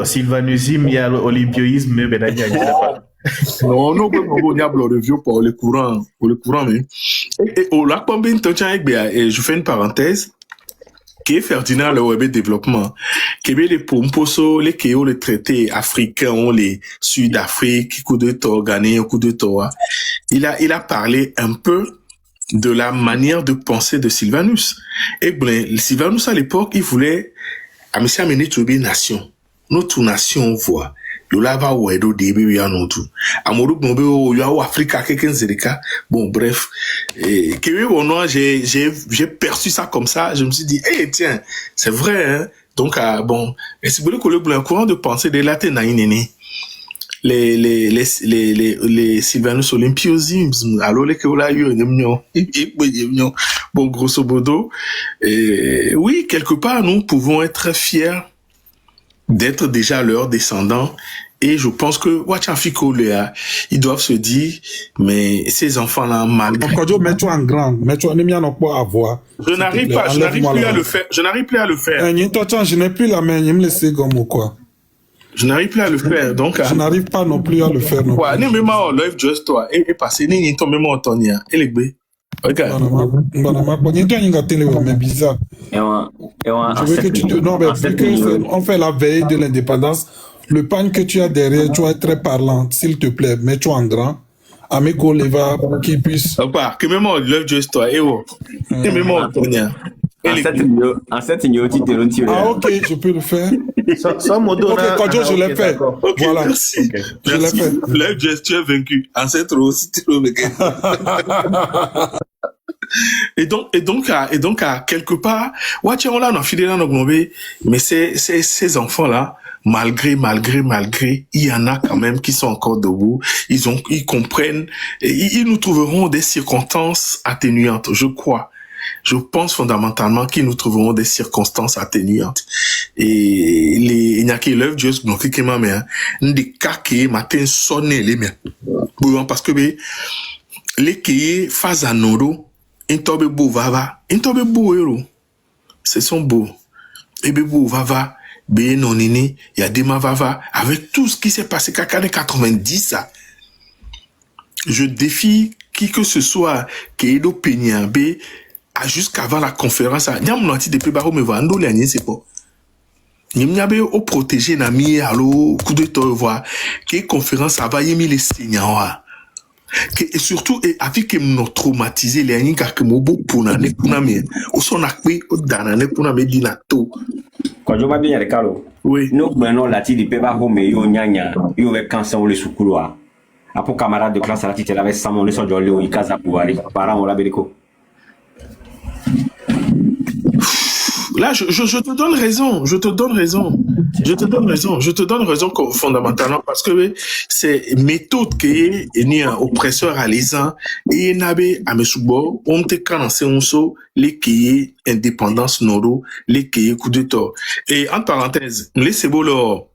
Sylvanusisme, il y a l'olympioïsme, mais non, on a Blood Review pour le courant, mais. Et au lac Pambin, je fais une parenthèse. Qui est Ferdinand le web développement, qui est les pomposo, les kéo, les traités africains, les Sud-Afrique, coup de tort, Ghanéen, coup de tort. Il a parlé un peu de la manière de penser de Sylvanus. Et ben, Sylvanus à l'époque, il voulait, amener une nation. Notre nation voit. Yolava wedo debe ya notu. Amoru bombe o ya Afrika quelqu'un zerika. Bon bref, que bon j'ai perçu ça comme ça, je me suis dit tiens, c'est vrai hein. Donc bon, et c'est beaucoup le courant de pensée de la tenaïnéné. Les Sylvanus Olympiosisme, alors les que là bon grosso modo, oui, quelque part nous pouvons être fiers d'être déjà leurs descendants. Et je pense que Wachafiko, ils doivent se dire, mais ces enfants-là, malgré... Mets-toi en grand, mets-toi en pas à voir. Je n'arrive plus à le faire. Je n'arrive plus à le faire. Je n'ai plus la main, je me laisse comme quoi. Je n'arrive plus à le faire, donc... Je n'arrive pas non plus à le faire. Ouais, ni même en live just toi, et passer, ni ton même en ton et les bé. Regarde. Mais bizarre. Je veux que tu te... Non, mais vu qu'on fait la veille de l'indépendance, le pan que tu as derrière, tu vas être très parlant, s'il te plaît, mets-toi en grand. Amico Leva, pour qu'il puisse... Que même en live just toi, et même en ton en cette ignotie de l'outil. Ah, ok, je peux le faire. Sans modo. Ok, quand je l'ai fait. Ok, voilà. Merci. Okay. Je l'ai fait. Live just, tu es vaincu. Ancêtre aussi, tu es vaincu. Et donc, à quelque part, on a filé dans nos globés, mais ces enfants-là, malgré, il y en a quand même qui sont encore debout. Ils comprennent, ils nous trouveront des circonstances atténuantes, je crois. Je pense fondamentalement qu'ils nous trouveront des circonstances atténuantes. Et il n'y a que l'œuvre juste bloqué qui m'a mis, des cas qui matin sonné les miens. Parce que, les qui font un euro, ils tombent beau vava, ils tombent beau euro. Ce sont beaux. Et beau vava, ben non nini, il y a des mavava, avec tout ce qui s'est passé qu'à 90, ça. Je défie qui que ce soit, qui est d'opinion, jusqu'avant la conférence, il y a mon anti depuis baro me voir, nous les c'est pas. Il y a au protéger nami allo coup de temps voir qui conférence va y mis les signaux. Et surtout avec que nous traumatisé les gens car que mobo pour n'aller pour n'amener au son acquis au d'anané pour n'amener dinato. Quand je vois bien les calos. Oui. Nous prenons la tille de peba home yo nyanya yo avec cancer le soukuloa. Après camarade de classe la tille avait samon le son jolé au ikaza pour aller parents on la beliko. Là, je te donne raison, je te donne raison fondamentalement parce que c'est méthode qui est ni un oppresseur à l'isant et n'abe à mesubo on te cancer on so les qui indépendance noro les qui coup de tort et en parenthèse laissez bolo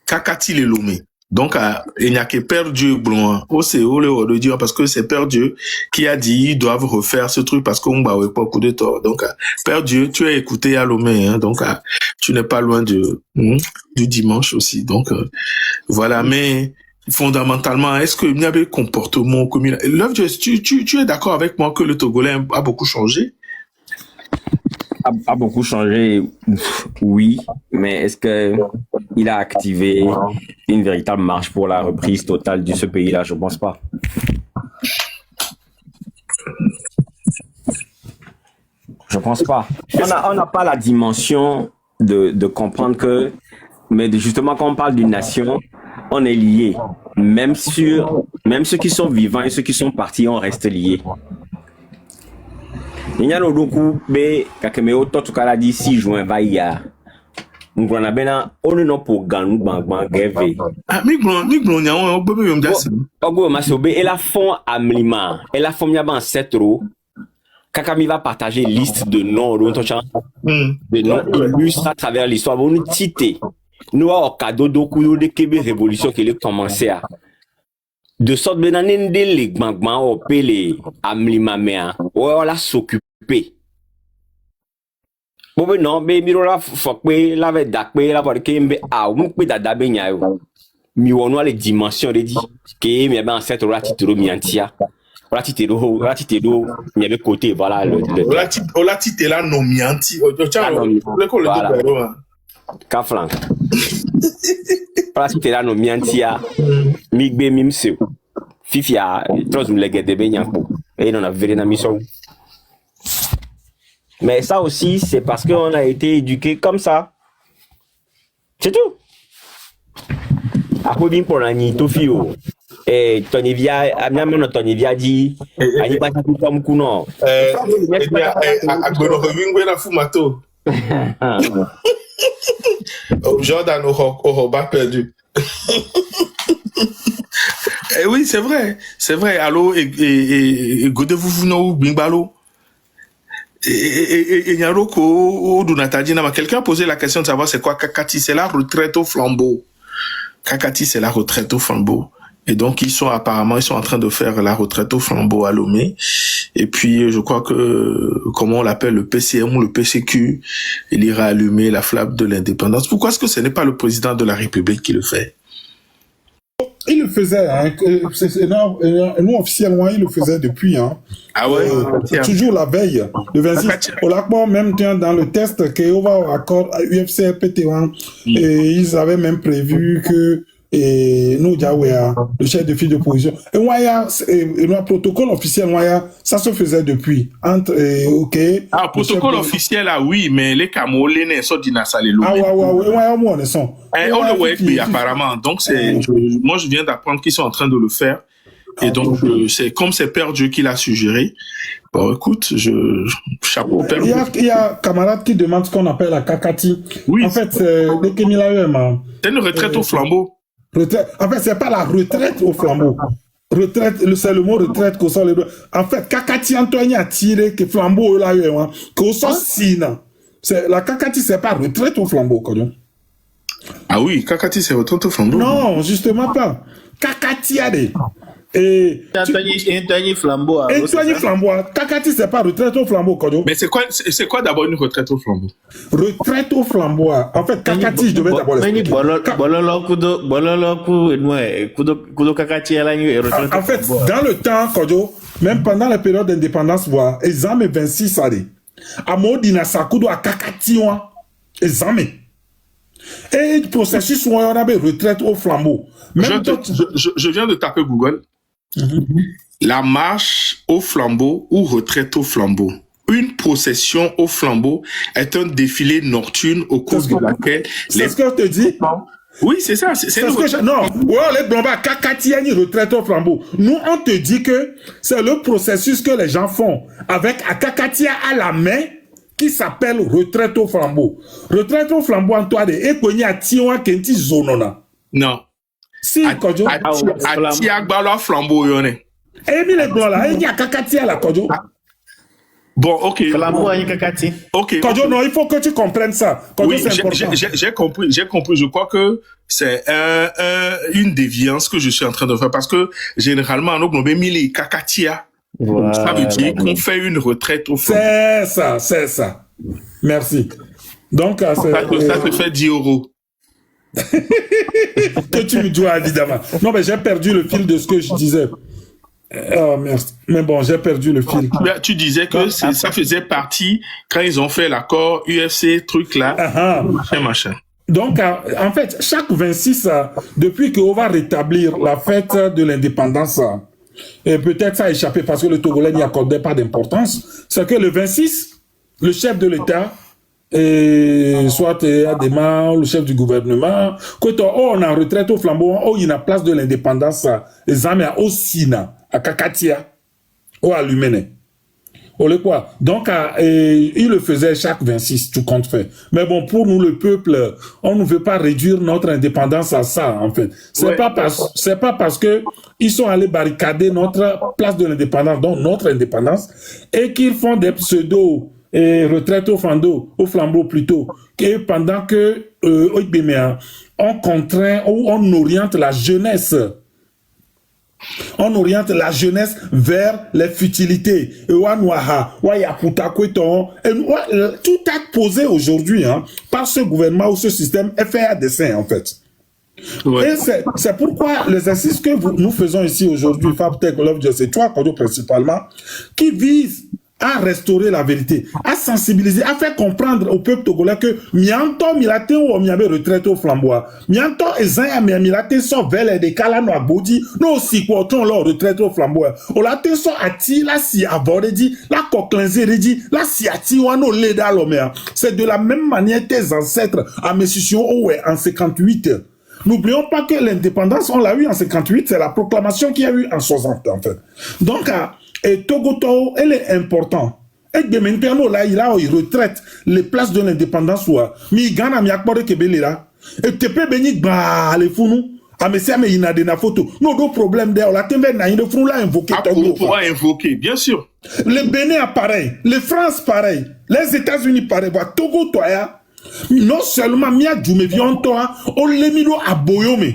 kakati les lomé. Donc, il n'y a que Père Dieu blanc. C'est le dire parce que c'est Père Dieu qui a dit ils doivent refaire ce truc parce qu'on va pas coup de tort. Donc, Père Dieu, tu as écouté à Lomé, hein, donc tu n'es pas loin du dimanche aussi. Donc, voilà. Mais fondamentalement, est-ce qu'il y avait comportement communal? Love, tu es d'accord avec moi que le Togolais a beaucoup changé? A beaucoup changé, oui, mais est-ce que il a activé une véritable marche pour la reprise totale de ce pays-là? Je pense pas. Je pense pas. On n'a pas la dimension de comprendre que, mais justement quand on parle d'une nation, on est liés. Même ceux qui sont vivants et ceux qui sont partis, on reste liés. Il y a beaucoup de kakemeo totukala di 6 juin va ya. Ngwana bena onu no pour ganu bangban geve. Ah miglon nya on bebe yom das. Ogo masobe et la fond amlima. Et la fond yaba en 7 euros. Kakami va partager liste de noms de noms illustres à travers l'histoire. Vous nous citez. Nous avons cadeau d'okuyo de Québec révolution qui est commencé à. De sorte benanende les gbangban opele amlima mea. On la s'occuper. Bon ben non, mais miro la fokpe la ve dakpe la pour que mbe a ou mpe dada be nya yo. Mi wono les dimensions de di que mi ben cette ratitero miantia. Ratitero mi be côté voilà le ratitela no mianti. Le ko le do ka flanc. Ratitela no miantia. Migbe mimse. Fifia troz me legede be nyanko. Et non a véré na mission. Mais ça aussi, c'est parce qu'on a été éduqué comme ça. C'est tout. Après, bien pour l'année, tout fio. Et Tonivia, amiamen Tonivia dit, ani pas tout comme kuno. Agbono revingwe na fumato. Jordan au bas perdu. Et oui, c'est vrai. Allô, et godez-vous no bingbalo. Et Nyaroko Dunatadina, quelqu'un a posé la question de savoir c'est quoi Kakati, c'est la retraite au flambeau. Kakati, c'est la retraite au flambeau. Et donc, ils sont en train de faire la retraite au flambeau à Lomé. Et puis, je crois que, comment on l'appelle, le PCM ou le PCQ, il ira allumer la flamme de l'indépendance. Pourquoi est-ce que ce n'est pas le président de la République qui le fait? Il le faisait, hein. Nous, officiellement, il le faisait depuis. Hein. Ah ouais? Toujours la veille, le 26. Au Lacban, même dans le test qu'on va accord à UFC PT1, et ils avaient même prévu que nous, le chef de file d'opposition, et le protocole officiel, ça se faisait depuis. OK. Ah, protocole officiel, ah oui, mais les Camerounais sont d'Inasalelo. Ah ouais, moi, on est son. On le voit apparemment. Donc, moi, je viens d'apprendre qu'ils sont en train de le faire. Et donc, c'est comme c'est Père Dieu qui l'a suggéré. Bon, écoute, chapeau Père Dieu. Il y a un camarade qui demande ce qu'on appelle la kakati. Oui. En fait, c'est le Kemilaem. C'est une retraite au flambeau. En fait, c'est pas la retraite au flambeau. Retraite, c'est le mot retraite qu'on sort les deux. En fait, kakati Antoine a tiré que flambeau là, qu'on sort sina. La kakati, c'est pas retraite au flambeau, quoi. Ah oui, kakati, c'est retraite au flambeau. Non, justement pas. Kakati a des. Et Antoine Flambeau. Antoine Flambeau. Kakati, c'est pas retraite au flambeau, quoi. Mais c'est quoi d'abord une retraite au flambeau? Retraite au flambeau. En fait, kakati, je devais d'abord l'expliquer. En fait, dans le temps, Kojo, même pendant la période d'indépendance, examen 26 années. À Modina Sakudo à Kakati, examen. Et le processus, on avait retraite au flambeau. Je viens de taper Google. La marche au flambeau ou retraite au flambeau. Une procession au flambeau est un défilé nocturne au cours de laquelle... C'est ce que je te dis. Oui, c'est ça. Non, les Blomba, Kakatiani retraite au flambeau. Nous, on te dit que c'est le processus que les gens font avec Akakatia à la main qui s'appelle retraite au flambeau. Retraite au flambeau, Antoine, et qu'on y a Tiwa Kenti Zonona. Non. Si, Kodjo. Atiagbalo flambeau, yone. Et mis les blancs là, il y a Kakatia là, Kodjo. Bon, ok. Flambeau à Kakati. Ok. Kodjo, non, il faut que tu comprennes ça. Kodjo, Oui, c'est important. j'ai compris. Je crois que c'est une déviance que je suis en train de faire parce que généralement, on a mis les Kakatia. Voilà. Ça veut dire qu'on fait une retraite au fond. C'est ça. Merci. Donc, ça te fait 10 €. Que tu me dois, évidemment. Non, mais j'ai perdu le fil de ce que je disais. Oh, merci. Mais bon, j'ai perdu le fil. Tu disais que ça faisait partie quand ils ont fait l'accord UFC, truc là, machin. Donc, en fait, chaque 26, depuis qu'on va rétablir la fête de l'indépendance, et peut-être ça a échappé parce que le Togolais n'y accordait pas d'importance, c'est que le 26, le chef de l'État, soit Adema, le chef du gouvernement, quand on est en retraite au flambeau, il y a place de l'indépendance, les amis au Sina, à Kakatia, ou à Lumene. Quoi. Donc, il le faisait chaque 26, tout compte fait. Mais bon, pour nous, le peuple, on ne veut pas réduire notre indépendance à ça, en fait. C'est pas parce que ils sont allés barricader notre place de l'indépendance, donc notre indépendance, et qu'ils font des pseudo retraite au flambeau plutôt, que pendant que, on contraint ou on oriente la jeunesse. On oriente la jeunesse vers les futilités. Tout acte posé aujourd'hui par ce gouvernement ou ce système est fait à dessein, en fait. Ouais. Et c'est pourquoi l'exercice que nous faisons ici aujourd'hui, Fabtech, Love Just, et toi, Kodo, principalement, qui vise à restaurer la vérité, à sensibiliser, à faire comprendre au peuple togolais que mianto milate ou miabe retraite au flambeau, mianto ezaya milate so vele de kala no abodi no si ko ton leur retraite au flambeau, o la te so ati la si aborde di la koklenze di la si ati wano leda l'homme. C'est de la même manière tes ancêtres à Messusion en 58. N'oublions pas que l'indépendance, on l'a eu en 58, c'est la proclamation qu'il y a eu en 60 en fait. Donc et Togoto, elle est importante. Et de maintenant, là, il retraite les places de l'indépendance. Mais il gagne à Miakbore Kebelera. Et tu peux venir, les fous, ah, mais c'est mais il y a des photos. Non, d'autres problèmes d'ailleurs. La TV n'a de fou là invoqué. On pourra invoquer, bien sûr. Le Bénin a pareil. Les France pareil. Les États-Unis pareil. Togo, toi, non seulement Mia Djoumevion, toi, on l'a mis à Boyome.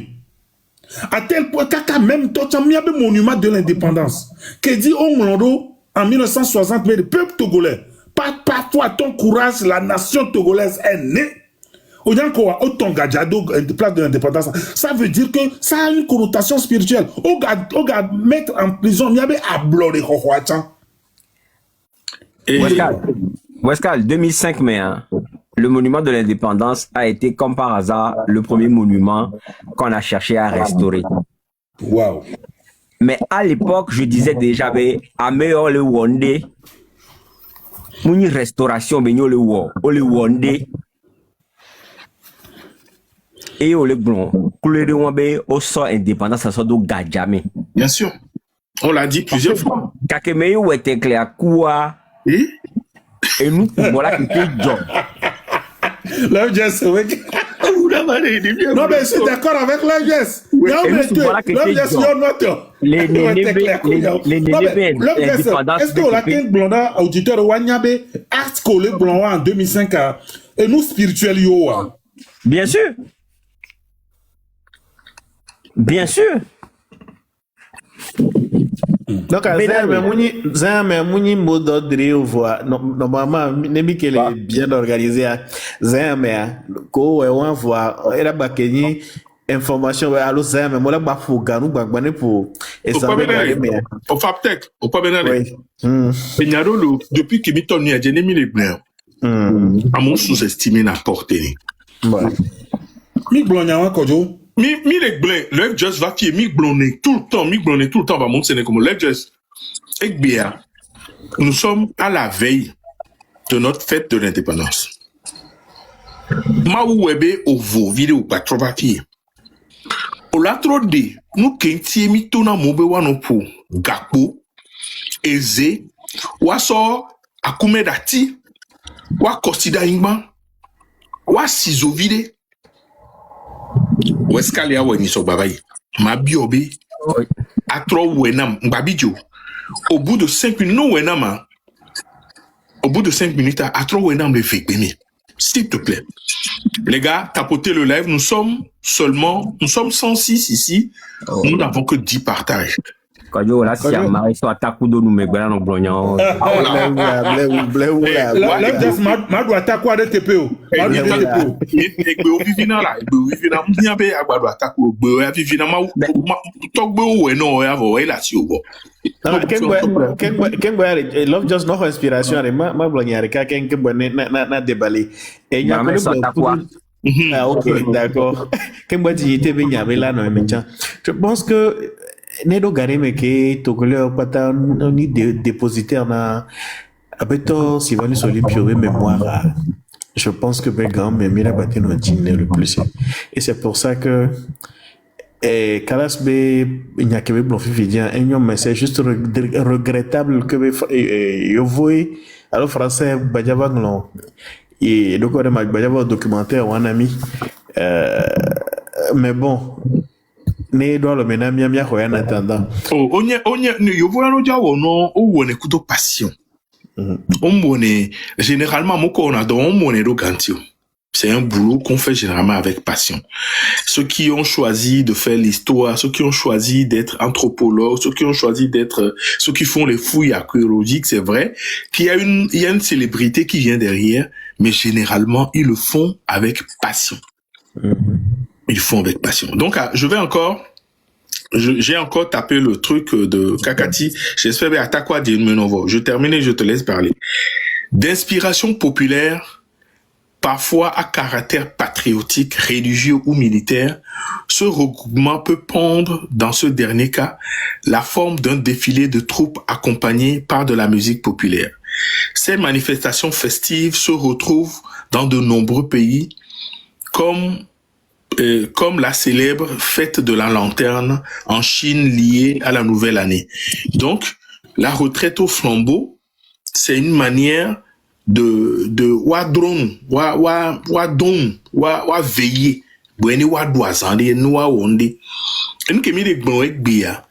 À tel point qu'à même temps, il y a un monument de l'indépendance qui dit au Mlando en 1960, mais le peuple togolais, parfois ton courage, la nation togolaise est née. Au Yankoa, au Tongajado, place de l'indépendance, ça veut dire que ça a une connotation spirituelle. Au gars, mettre en prison, il y avait à bloquer Wescal, 2005 mai, le monument de l'indépendance a été, comme par hasard, le premier monument qu'on a cherché à restaurer. Wow. Mais à l'époque, je disais déjà, à meilleur le Wondé, une restauration, le Wondé, et le blanc, couleur de Wambé, au sort indépendance, ça sort de Gadjame. Bien sûr. On l'a dit plusieurs fois. Kakemei ou était clair quoi? Et nous, voilà qui était job. Love Jess, oui. Non, mais je suis d'accord avec Love Jess. Love Jess, you're not. Les est-ce que la King Blonda, auditeur de Wanyabe, a scolé Blonda en 2005 et nous spirituels yo? Bien sûr. Bien sûr. Donc, Zé, Mouni Mododri, normalement, n'est qu'elle est bien organisée. Zé, mais, ko, on voit, elle a bakeni, information, alors Zé, mais, moi, là, faut gagner, pour, et ça, au Faptech, au Pabenale. Peñarolo, depuis que Milton y a gêné les blancs, à mon sous-estimé n'a porté. Mi Blonda, Kojo. Mi les blancs, Love Just va fier, mi blonné tout le temps, va mon Sénégal comme Love Just. Et bien, nous sommes à la veille de notre fête de l'indépendance. Ma webe au vo vidéo pas trop va fier. Au la trop de, nous kenti mi tona mobe wano po, Gakpo, Eze, waso akume dati, wa kosida ingba, wa sizo vide. Weskalia weni so babayi. Ma biobe. Atro wenam. Mbabidjo. Au bout de 5 minutes, non wenam. Au bout de 5 minutes, atro wenam le fekbemi. S'il te plaît. Les gars, tapotez le live. Nous sommes 106 ici. Nous n'avons que 10 partages. Kajo la si amari so atakudo nous me gbara no blonyan. Love Jess madu ataku ade tepeo. Madu ade tepeo. Egbe o vivina la, egbe o vivina mdia be agbado ataku ogbe o ya vivina ma togbe o we no ya vo e la si obo. Kengwe Love Just no inspiration ma blonyan ka kengwe na déballé. Et nya ok, d'accord. Kengwe ti te be nya be la no mecha. Je pense que Nedo Gareme ke Togolais pata ni dépositaire na abeto Sylvanus Olympio mémoire. Je pense que Belgam mais mira baté no dîner le plus. Et c'est pour ça que Kalas be nyakebe blonfi vidien mais c'est juste regrettable que yo voyez alors français bajava non et donc on a bajava documentaire ou un ami mais bon ne doit le mener mia ko en attendant onye yo vola no jawo no o wone kuto passion on mone généralement moko on a don on mone do gantio. C'est un boulot qu'on fait généralement avec passion. Ceux qui ont choisi de faire l'histoire, ceux qui ont choisi d'être anthropologues, ceux qui ont choisi d'être, ceux qui font les fouilles archéologiques, c'est vrai qu'il y a une célébrité qui vient derrière, mais généralement, ils le font avec passion. Ils le font avec passion. Donc, j'ai encore tapé le truc de Kakati. J'espère que Atakwa Dienmenovo. Je termine et je te laisse parler. D'inspiration populaire, parfois à caractère patriotique, religieux ou militaire, ce regroupement peut prendre, dans ce dernier cas, la forme d'un défilé de troupes accompagnées par de la musique populaire. Ces manifestations festives se retrouvent dans de nombreux pays, comme la célèbre fête de la lanterne en Chine liée à la nouvelle année. Donc, la retraite au flambeau, c'est une manière de wa veiller bweni wa doazande no wa wonde en ke mi de gbon egbia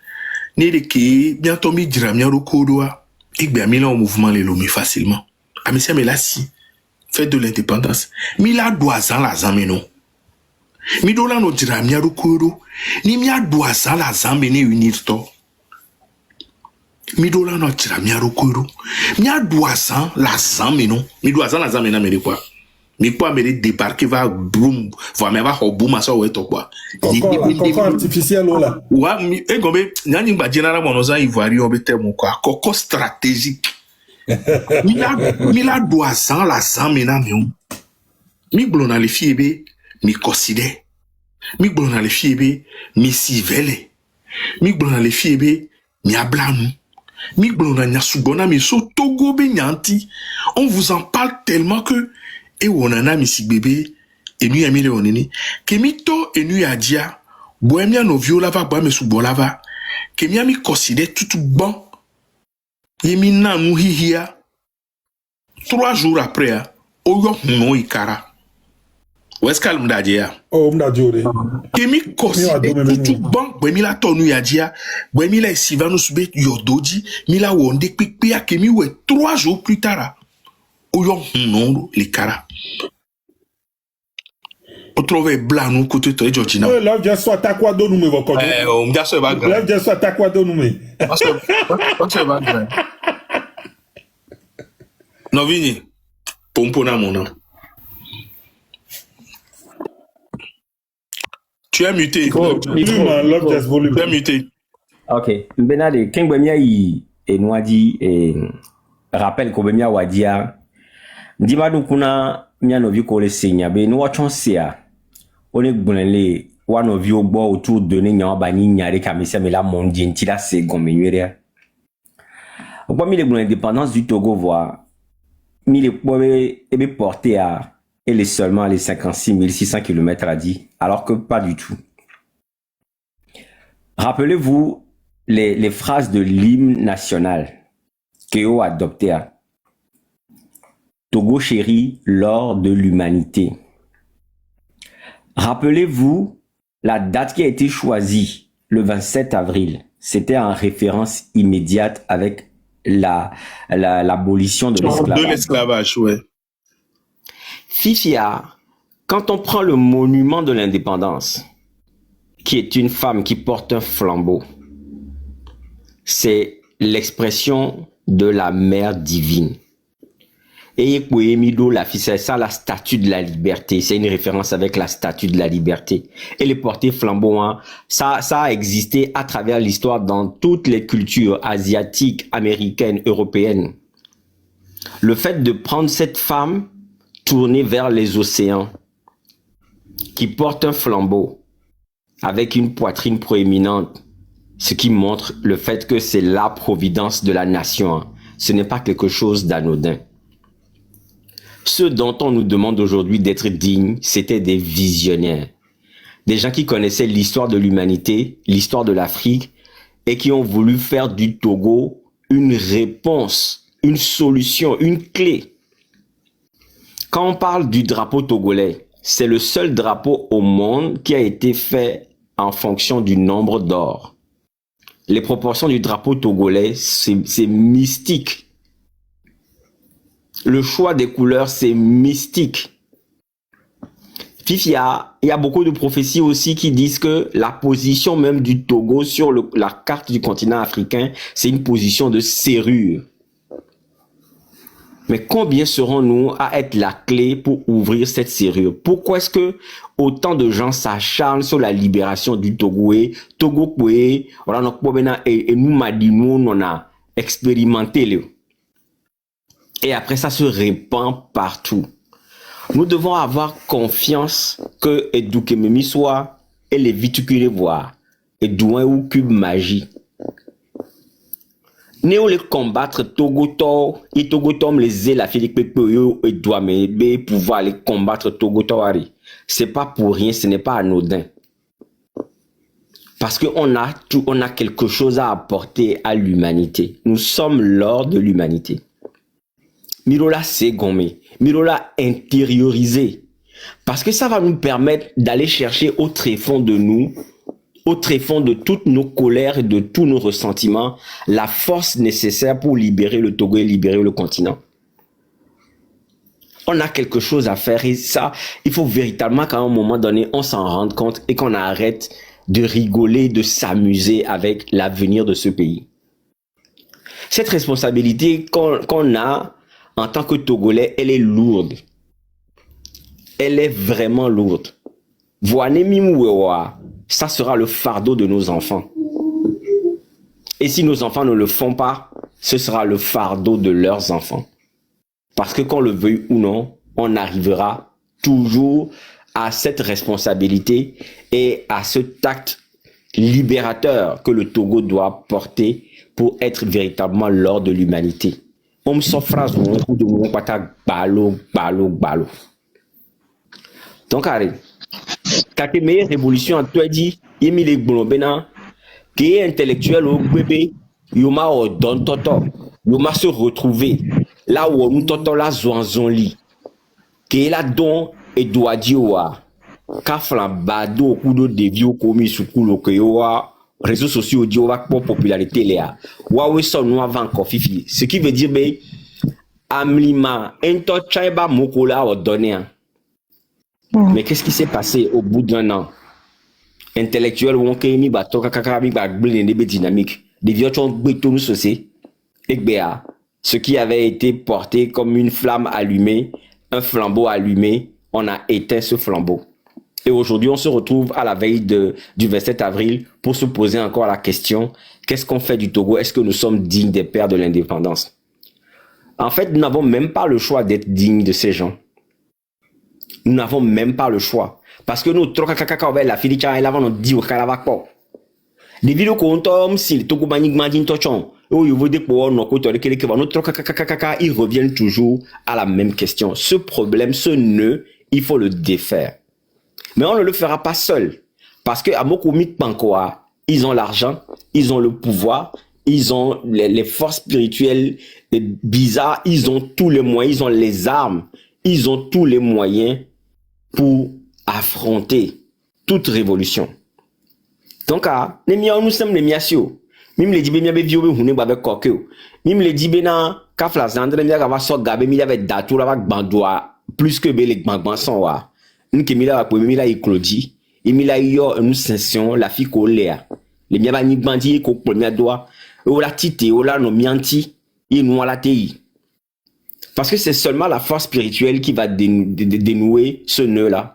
ni de ke bientôt mi dira mi rokodoa egbia mi la au mouvement les lomi facilement ami se me la si fête de l'indépendance mi la doazan la zameno mi do la no dira mi rokodo ni mi doazan la zamene unir to mi do la no dira mi rokodo mi doazan la zameno mi doazan la zamena me de quoi mi quoi me de débarquer va boom va me va ho boom ça ouais to quoi coco artificiel là wa mi e gombe nyani ba general monoza ivoire on bete mon quoi coco stratégique mi la doazan la zamena mi blona le fiebe mi considère mi blona le fiebe mi sivele mi blona le fiebe mi ablanu mi blona nya subona mi so togo be nyanti on vous en parle tellement que et wonana mi si bébé et nu amile onini que mi to et nu adia boemia no viola va ba me subola va que mi considère tout bon. Yemi na nous hihia. 3 jours après, oyo no ikara. Où est-ce qu'elle m'a dit? Oh, m'a dit. Kemi considère tout bon. Bwe mi la tonu ya dia. Bwe mi la isivano sube yodoji. Mi la wonde pikpi ya kemi we 3 jours plus tard. Oyo no likara. On trouve blanc nous côté toi Georgina. Là je soit ta quoi do nous me va connaître. On me dit ça va grand. Là je soit ta quoi do nous me. Parce que va grand. Non vini. Pompona mon nom. Tu es muté. Tu es muté. Ok. Benade, Kengwemia y et Noadi et rappelle Kobemia Wadia. Ndiba kuna miano vi ko le senya be no wachonsia. On est bonne one of you bo autour de nya bani nyare kamisa me la mondi ntila se gomenyere. Pourquoi mi les bonnes indépendance du Togo voit mi les poids et porté à et les seulement les 56 600 km à dit alors que pas du tout. Rappelez-vous les phrases de l'hymne national Kéo adopté à Togo chéri, l'or de l'humanité. Rappelez-vous la date qui a été choisie, le 27 avril. C'était en référence immédiate avec l'abolition de l'esclavage. De l'esclavage, ouais. Fifia, quand on prend le monument de l'indépendance, qui est une femme qui porte un flambeau, c'est l'expression de la mère divine. Et ça, la statue de la liberté, c'est une référence avec la statue de la liberté. Et les porter flambeau, hein, ça a existé à travers l'histoire dans toutes les cultures asiatiques, américaines, européennes. Le fait de prendre cette femme tournée vers les océans, qui porte un flambeau avec une poitrine proéminente, ce qui montre le fait que c'est la providence de la nation. Hein. Ce n'est pas quelque chose d'anodin. Ceux dont on nous demande aujourd'hui d'être dignes, c'était des visionnaires. Des gens qui connaissaient l'histoire de l'humanité, l'histoire de l'Afrique, et qui ont voulu faire du Togo une réponse, une solution, une clé. Quand on parle du drapeau togolais, c'est le seul drapeau au monde qui a été fait en fonction du nombre d'or. Les proportions du drapeau togolais, c'est mystique. Le choix des couleurs, c'est mystique. Fifia, il y a beaucoup de prophéties aussi qui disent que la position même du Togo sur la carte du continent africain, c'est une position de serrure. Mais combien serons-nous à être la clé pour ouvrir cette serrure? Pourquoi est-ce que autant de gens s'acharnent sur la libération du Togo? Togo, voilà, et nous, Madino, on a expérimenté. Et après, ça se répand partout. Nous devons avoir confiance que Edukememi soit et les viticulés voir. Et douin ou cube magie. Néo les combattre Togoto, et Togoto les la Philippe Pepeyo et doit me pouvoir les combattre Togoto. C'est pas pour rien, ce n'est pas anodin. Parce qu'on a quelque chose à apporter à l'humanité. Nous sommes l'or de l'humanité. Mirola c'est gommé, Mirola intériorisé. Parce que ça va nous permettre d'aller chercher au tréfonds de nous, au tréfonds de toutes nos colères et de tous nos ressentiments, la force nécessaire pour libérer le Togo et libérer le continent. On a quelque chose à faire et ça, il faut véritablement qu'à un moment donné, on s'en rende compte et qu'on arrête de rigoler, de s'amuser avec l'avenir de ce pays. Cette responsabilité qu'on a en tant que Togolais, elle est lourde. Elle est vraiment lourde. Ça sera le fardeau de nos enfants. Et si nos enfants ne le font pas, ce sera le fardeau de leurs enfants. Parce que qu'on le veuille ou non, on arrivera toujours à cette responsabilité et à ce tact libérateur que le Togo doit porter pour être véritablement l'or de l'humanité. On me sent phrase de mon pata balo. Donc, allez. Quand meilleure révolution, toi dit, il mis les blobena, qui est intellectuel au bébé, yoma o don toto, yoma se retrouver là où nous toto la zoanzonli, qui est là don et doit dire kafla bado kudo devio komi sukulo que yoa réseaux sociaux dit va pour popularité là wawe son nous avant fifi ce qui veut dire ben amlima ento chaiba mokola o donné. Mais qu'est-ce qui s'est passé au bout d'un an? Intellectuel won ke mi ba to kaka mi ba blé ne be dynamique des vieux chon beto nous socié et béa ce qui avait été porté comme une flamme allumée, un flambeau allumé, on a éteint ce flambeau. Et aujourd'hui, on se retrouve à la veille du 27 avril pour se poser encore la question, qu'est-ce qu'on fait du Togo? Est-ce que nous sommes dignes des pères de l'indépendance? En fait, nous n'avons même pas le choix d'être dignes de ces gens. Nous n'avons même pas le choix. Parce que nous, la fille de la nous dit au Kalavakpo. Des vidéos qu'on tombe, si le Togo Banik Madin Tochon, où il veut des pour nos côtés, ils reviennent toujours à la même question. Ce problème, ce nœud, il faut le défaire. Mais on ne le fera pas seul. Parce que à Mokoumik Pankoa, ils ont l'argent, ils ont le pouvoir, ils ont les forces spirituelles bizarres, ils ont tous les moyens, ils ont les armes, ils ont tous les moyens pour affronter toute révolution. Donc, nous sommes les miasio. Mim le dibe miabe viobe hune babe kokeo. Mim le dibe na kafla zandre miaga va so gabe mi ave datura va bandoa plus que bele gbanson wa. Nke mila wa mila iklodi, mila yo nous session la fi ko lea. Le miaba ni bandi ko premier doigt, o la tite o la no mianti, et nous la tei. Parce que c'est seulement la force spirituelle qui va dénouer ce nœud là.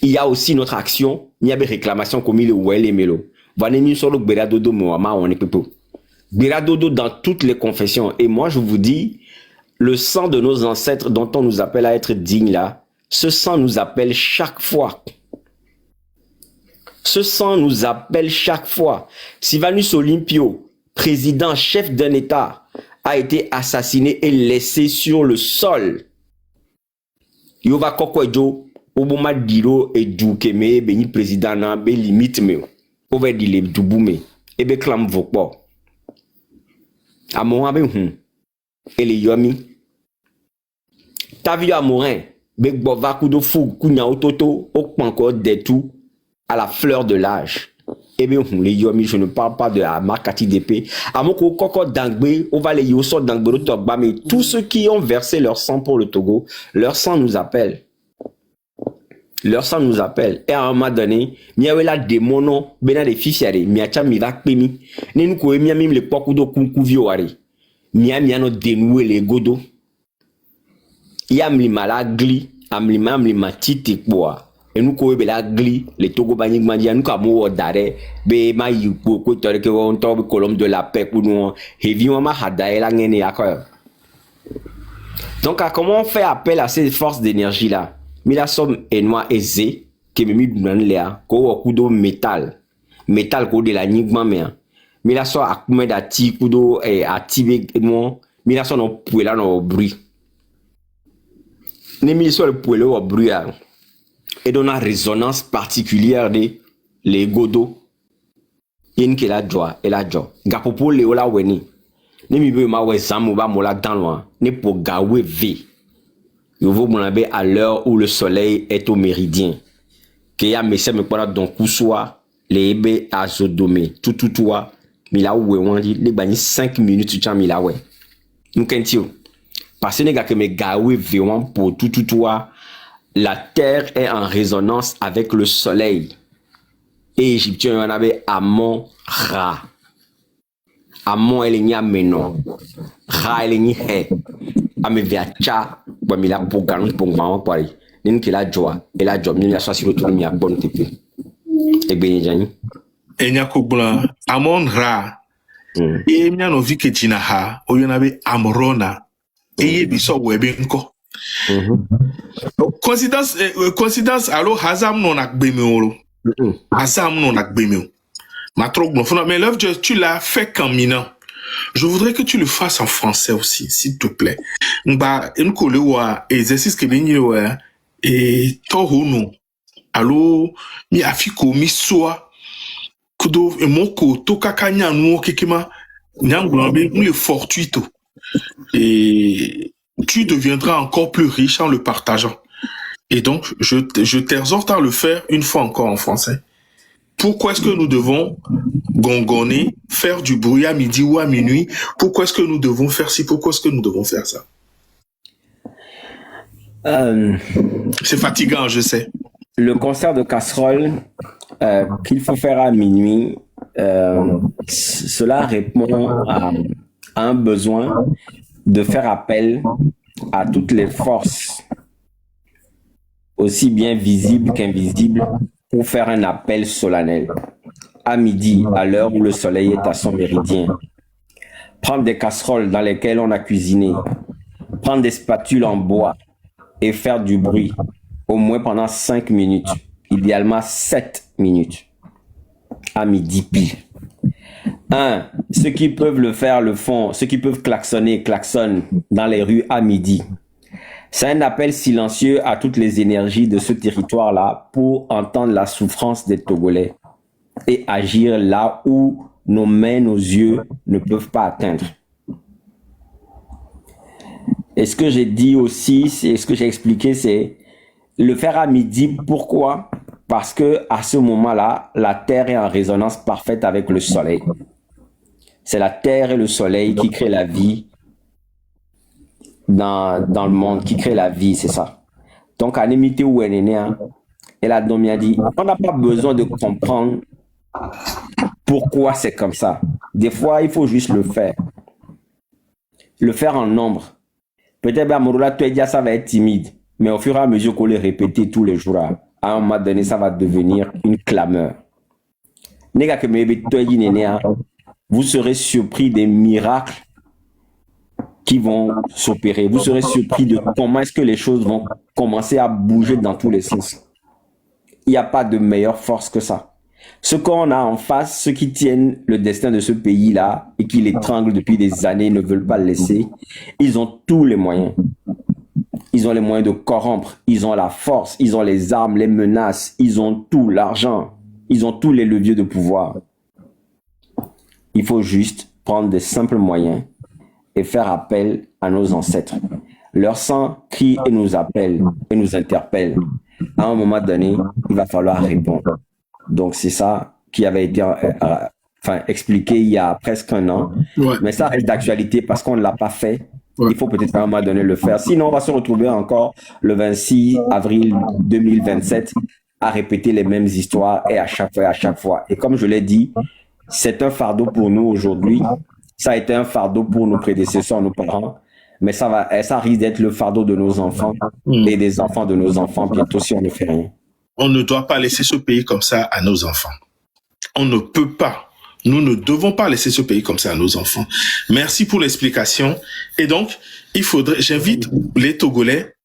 Il y a aussi notre action, il y a des réclamations comme il ou elle et melo. Vanemi solo beradodo moama on est pepo. Beradodo dans toutes les confessions et moi je vous dis le sang de nos ancêtres dont on nous appelle à être dignes là. Ce sang nous appelle chaque fois. Ce sang nous appelle chaque fois. Sylvanus Olympio, président, chef d'un État, a été assassiné et laissé sur le sol. Yova Kokwejo, Obama Diro et Djoukeme, Beni président, be limite me. Ove dile Djouboume, ebe clam vokbo. Amorin be et les yomi. Tavio Amorin. Bek bova kudo fou kunya ototo okpanko des tout à la fleur de l'âge. Eh bien, les yomi, je ne parle pas de la marquati d'épée. Amoko koko dangbe, on va les yoso dangbe le togba, mais tous ceux qui ont versé leur sang pour le Togo, leur sang nous appelle. Leur sang nous appelle. Et à un moment donné, miawe la démono, bena de fifiare, miacha mirak pemi, ne nous koe miamim le pokudo kumkuvioare. Miano dénouer les godo. Yam lima la gli, amlima titi boa. Et nous kowe la gli, les Togo banik mandia, nous kamo dare, be ma yuko ko tore ke on tobe colombe de la paix pour nous. Hevi ma hadae la ngene akor. Donc comment on fait appel à ces forces d'énergie là? Mi la somme enoi aisé que me mi dunan lea, ko kudo métal. Métal ko de la nigma mea. Mi la so akume da ti kudo e atibe mo, mi la so no puela no bruit. Nemi sur le poêle au bruit et dans la résonance particulière de les godo yen ke la joie et la joie gapopo le ola weni nemi be ma we zamu ba mola dans loin ne pour gawe v yo vo monabe à l'heure où le soleil est au méridien que ya messe me para donc kuswa le ebe azodome tout toi mi la we wandi le bani 5 minutes tu mi la we nkentio. Parce que me gawe vraiment pour tout toi, la terre est en résonance avec le soleil. Et Égyptien en avait Amon Ra. Amon elle n'y a menon. Ra elle n'y est. Ame viacha, bon mi la pour ganon pour maman pari. Nen ki la joie et la joie mi la soit sur le mi a bonne tepe. Et ben jani. Enya kubula Amon Ra. Et mi no vi ke jinaha, o yonabe Amrona. Et biso webe nko. Coïncidence alors Hazam non akbemeo. Hazam non akbemeo. Ma trop bon. Mais l'œuvre tu l'as fait qu'en minant. Je voudrais que tu le fasses en français aussi, s'il te plaît. Bah, une couleur exercice que l'on a et tohuno. Alors, mi afiko mi soa. kudo emoko to kakanya nuo kikima nyanglambe nous est fortuito et tu deviendras encore plus riche en le partageant. Et donc je t'exhorte à le faire une fois encore en français. Pourquoi est-ce que nous devons gongonner, faire du bruit à midi ou à minuit? Pourquoi est-ce que nous devons faire ci? Pourquoi est-ce que nous devons faire ça? C'est fatigant, je sais. Le concert de casserole qu'il faut faire à minuit, cela répond à un besoin de faire appel à toutes les forces, aussi bien visibles qu'invisibles, pour faire un appel solennel. À midi, à l'heure où le soleil est à son méridien, prendre des casseroles dans lesquelles on a cuisiné, prendre des spatules en bois et faire du bruit, au moins pendant 5 minutes, idéalement 7 minutes, à midi pile. Ceux qui peuvent le faire le font, ceux qui peuvent klaxonner, klaxonnent dans les rues à midi. C'est un appel silencieux à toutes les énergies de ce territoire-là pour entendre la souffrance des Togolais et agir là où nos mains, nos yeux ne peuvent pas atteindre. Et ce que j'ai dit aussi, c'est ce que j'ai expliqué, c'est le faire à midi. Pourquoi? Parce que à ce moment-là, la Terre est en résonance parfaite avec le Soleil. C'est la Terre et le Soleil qui créent la vie dans le monde, qui crée la vie, c'est ça. Donc, à l'imité où elle est née, elle a dit, on n'a pas besoin de comprendre pourquoi c'est comme ça. Des fois, il faut juste le faire. Le faire en nombre. Peut-être, Amorola, tu as dit, ça va être timide. Mais au fur et à mesure qu'on le répète tous les jours, à un moment donné, ça va devenir une clameur. Vous serez surpris des miracles qui vont s'opérer. Vous serez surpris de comment est-ce que les choses vont commencer à bouger dans tous les sens. Il n'y a pas de meilleure force que ça. Ce qu'on a en face, ceux qui tiennent le destin de ce pays-là et qui l'étranglent depuis des années, ne veulent pas le laisser, ils ont tous les moyens. Ils ont les moyens de corrompre, ils ont la force, ils ont les armes, les menaces, ils ont tout, l'argent, ils ont tous les leviers de pouvoir. Il faut juste prendre des simples moyens et faire appel à nos ancêtres. Leur sang crie et nous appelle et nous interpelle. À un moment donné, il va falloir répondre. Donc c'est ça qui avait été expliqué il y a presque un an. Ouais. Mais ça reste d'actualité parce qu'on ne l'a pas fait. Ouais. Il faut peut-être à un moment donné le faire. Sinon, on va se retrouver encore le 26 avril 2027 à répéter les mêmes histoires et à chaque fois. Et comme je l'ai dit, c'est un fardeau pour nous aujourd'hui. Ça a été un fardeau pour nos prédécesseurs, nos parents, mais ça risque d'être le fardeau de nos enfants et des enfants de nos enfants bientôt si on ne fait rien. On ne doit pas laisser ce pays comme ça à nos enfants. On ne peut pas. Nous ne devons pas laisser ce pays comme ça à nos enfants. Merci pour l'explication. Et donc, j'invite les Togolais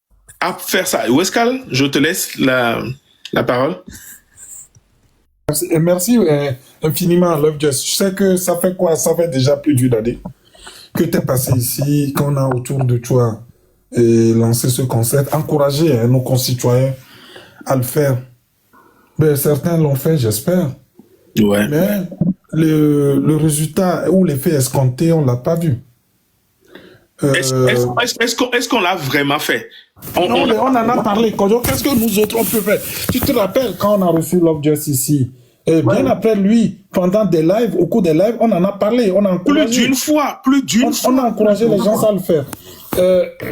à faire ça. Weskal, je te laisse la parole. Merci infiniment, Love Just. Je sais que ça fait quoi? Ça fait déjà plus d'une année que tu es passé ici, qu'on a autour de toi et lancé ce concept, encourager nos concitoyens à le faire. Ben, certains l'ont fait, j'espère. Ouais. Mais le résultat ou l'effet escompté, on ne l'a pas vu. Est-ce qu'on l'a vraiment fait? On en a parlé. Qu'est-ce que nous autres on peut faire? Tu te rappelles quand on a reçu Love Just ici? Et bien après lui, pendant des lives, au cours des lives, on en a parlé. On a encouragé. Plus d'une fois. On a encouragé les gens à le faire.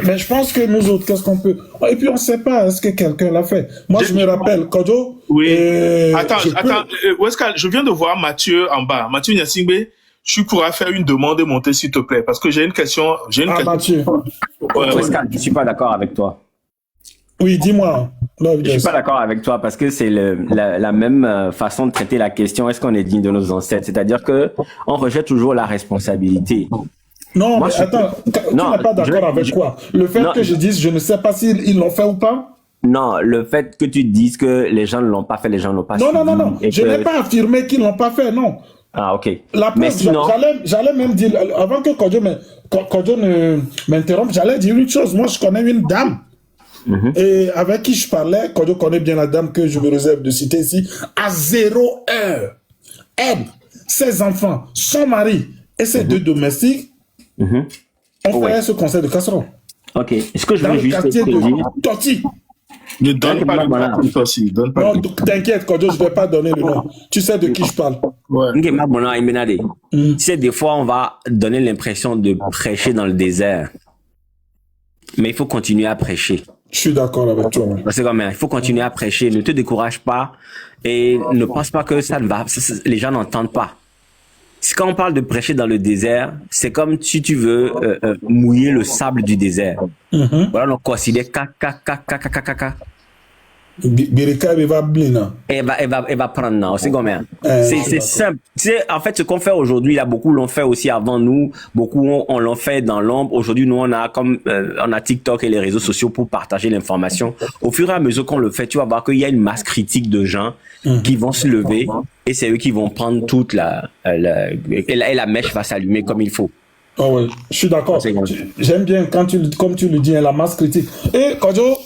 Mais je pense que nous autres, qu'est-ce qu'on peut... Et puis on ne sait pas, est-ce que quelqu'un l'a fait? Moi, je me rappelle, Kojo... Oui. Attends, Weskal, je viens de voir Mathieu en bas. Mathieu Nyasingbe, tu pourras faire une demande et monter, s'il te plaît, parce que j'ai une question. Mathieu. Weskal, je ne suis pas d'accord avec toi. Oui, dis-moi. Je ne suis pas d'accord avec toi parce que c'est la même façon de traiter la question. Est-ce qu'on est digne de nos ancêtres? C'est-à-dire que on rejette toujours la responsabilité. Non, moi, mais attends, tu n'es pas d'accord avec quoi? Le fait que je dise, je ne sais pas s'ils l'ont fait ou pas? Non, le fait que tu dises que les gens ne l'ont pas fait, les gens ne l'ont pas fait. Non. Je n'ai pas affirmé qu'ils ne l'ont pas fait, non. Ah, ok. La preuve, sinon... j'allais même dire, avant que Kodjo ne m'interrompe, j'allais dire une chose. Moi, je connais une dame. Et avec qui je parlais, Kodjo connaît bien la dame que je me réserve de citer ici, à 0 heure. elle, ses enfants, son mari et ses deux domestiques, on ferait ce concert de casserole. Ok. Est-ce que je Dans veux le juste quartier te dire... de Toti. Ne donne pas le nom de Tossi. Donne pas Non, t'inquiète, Kojo, je ne vais pas donner le nom. Tu sais de qui je parle. Ouais. Tu sais, des fois, on va donner l'impression de prêcher dans le désert. Mais il faut continuer à prêcher. Je suis d'accord avec toi. C'est comme il faut continuer à prêcher. Ne te décourage pas et ne pense pas que ça ne va. Les gens n'entendent pas. Quand on parle de prêcher dans le désert, c'est comme si tu veux mouiller le sable du désert. Voilà, on considère elle va prendre non, c'est comme c'est simple. En fait, ce qu'on fait aujourd'hui, là, beaucoup l'ont fait aussi avant nous. Beaucoup on l'ont fait dans l'ombre. Aujourd'hui, nous on a TikTok et les réseaux sociaux pour partager l'information. Au fur et à mesure qu'on le fait, tu vas voir qu'il y a une masse critique de gens qui vont se lever et c'est eux qui vont prendre toute la mèche va s'allumer comme il faut. Oh ouais, je suis d'accord. J'aime bien comme tu le dis, la masse critique. Et Kojo,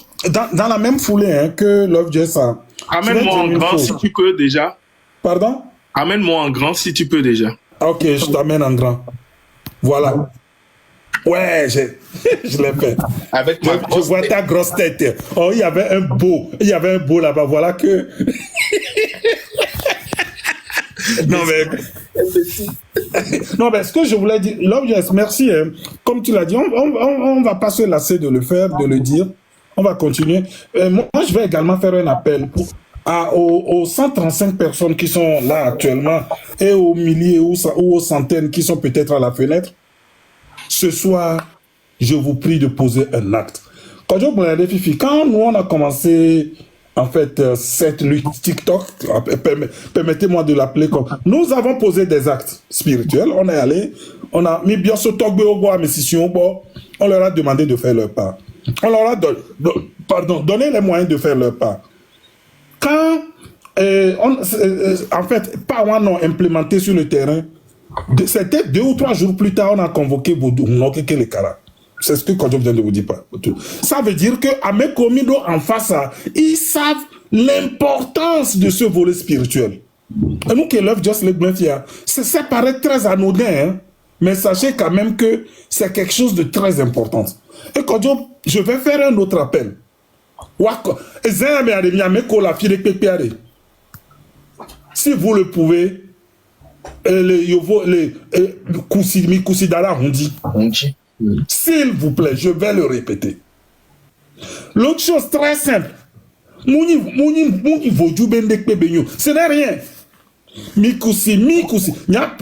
dans la même foulée que Love Jess a. Amène-moi en grand si tu peux déjà. Pardon? Amène-moi en grand si tu peux déjà. Ok, je t'amène en grand. Voilà. Ouais, je l'ai fait. Avec je vois ta grosse tête. Oh, il y avait un beau là-bas. Voilà que. Non, mais ce que je voulais dire, Love Jess, merci. Hein. Comme tu l'as dit, on va pas se lasser de le faire, de le dire. On va continuer. Moi, je vais également faire un appel aux 135 personnes qui sont là actuellement et aux milliers ou aux centaines qui sont peut-être à la fenêtre. Ce soir, je vous prie de poser un acte. Quand nous, on a commencé, en fait, cette lutte TikTok, permettez-moi de l'appeler comme... Nous avons posé des actes spirituels. On est allé, on a mis bien ce togbe au bois, mais si on leur a demandé de faire leur part. On leur a donné les moyens de faire leur part. Quand, en fait, Pawan ont implémenté sur le terrain, c'était 2 ou 3 jours plus tard, on a convoqué Boudou, les Kara. C'est ce que Kodjo vient de vous dire. Ça veut dire que Amekomido en face, ils savent l'importance de ce volet spirituel. Et nous qui Love Jess le Glenfia, ça paraît très anodin, hein, mais sachez quand même que c'est quelque chose de très important. Et Kodjo, je vais faire un autre appel. Si vous le pouvez, s'il vous plaît, je vais le répéter. L'autre chose très simple, ce n'est rien. Mikusi.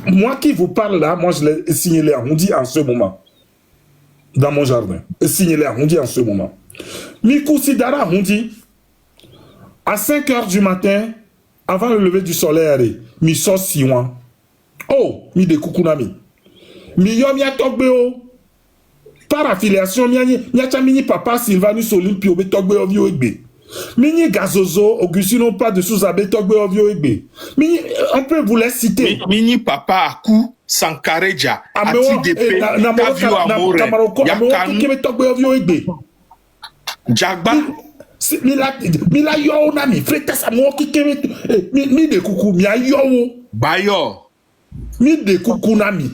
Moi qui vous parle là, moi je l'ai signalé à Hundi en ce moment. Dans mon jardin. Signalé à Hundi en ce moment. Mikusi Dara Hundi, à 5h du matin, avant le lever du soleil, mi so siwan. Oh, mi de kukunami. Mi yo mi atokbeo. Par affiliation, mi chamini papa Sylvanus Olympio be tokbeo vio egbe. Mini Gazozo, Augustino pas de sous-abbé tokbeo vio egbe. Mini, on peut vous les citer. Mini papa Aku Sankareja. Ati depe. Kavio Amore. Yakanu. Jagba. Mila yo na mi frete sa mo ki keme mi de kuku mi ayo Bayo mi de kuku na mi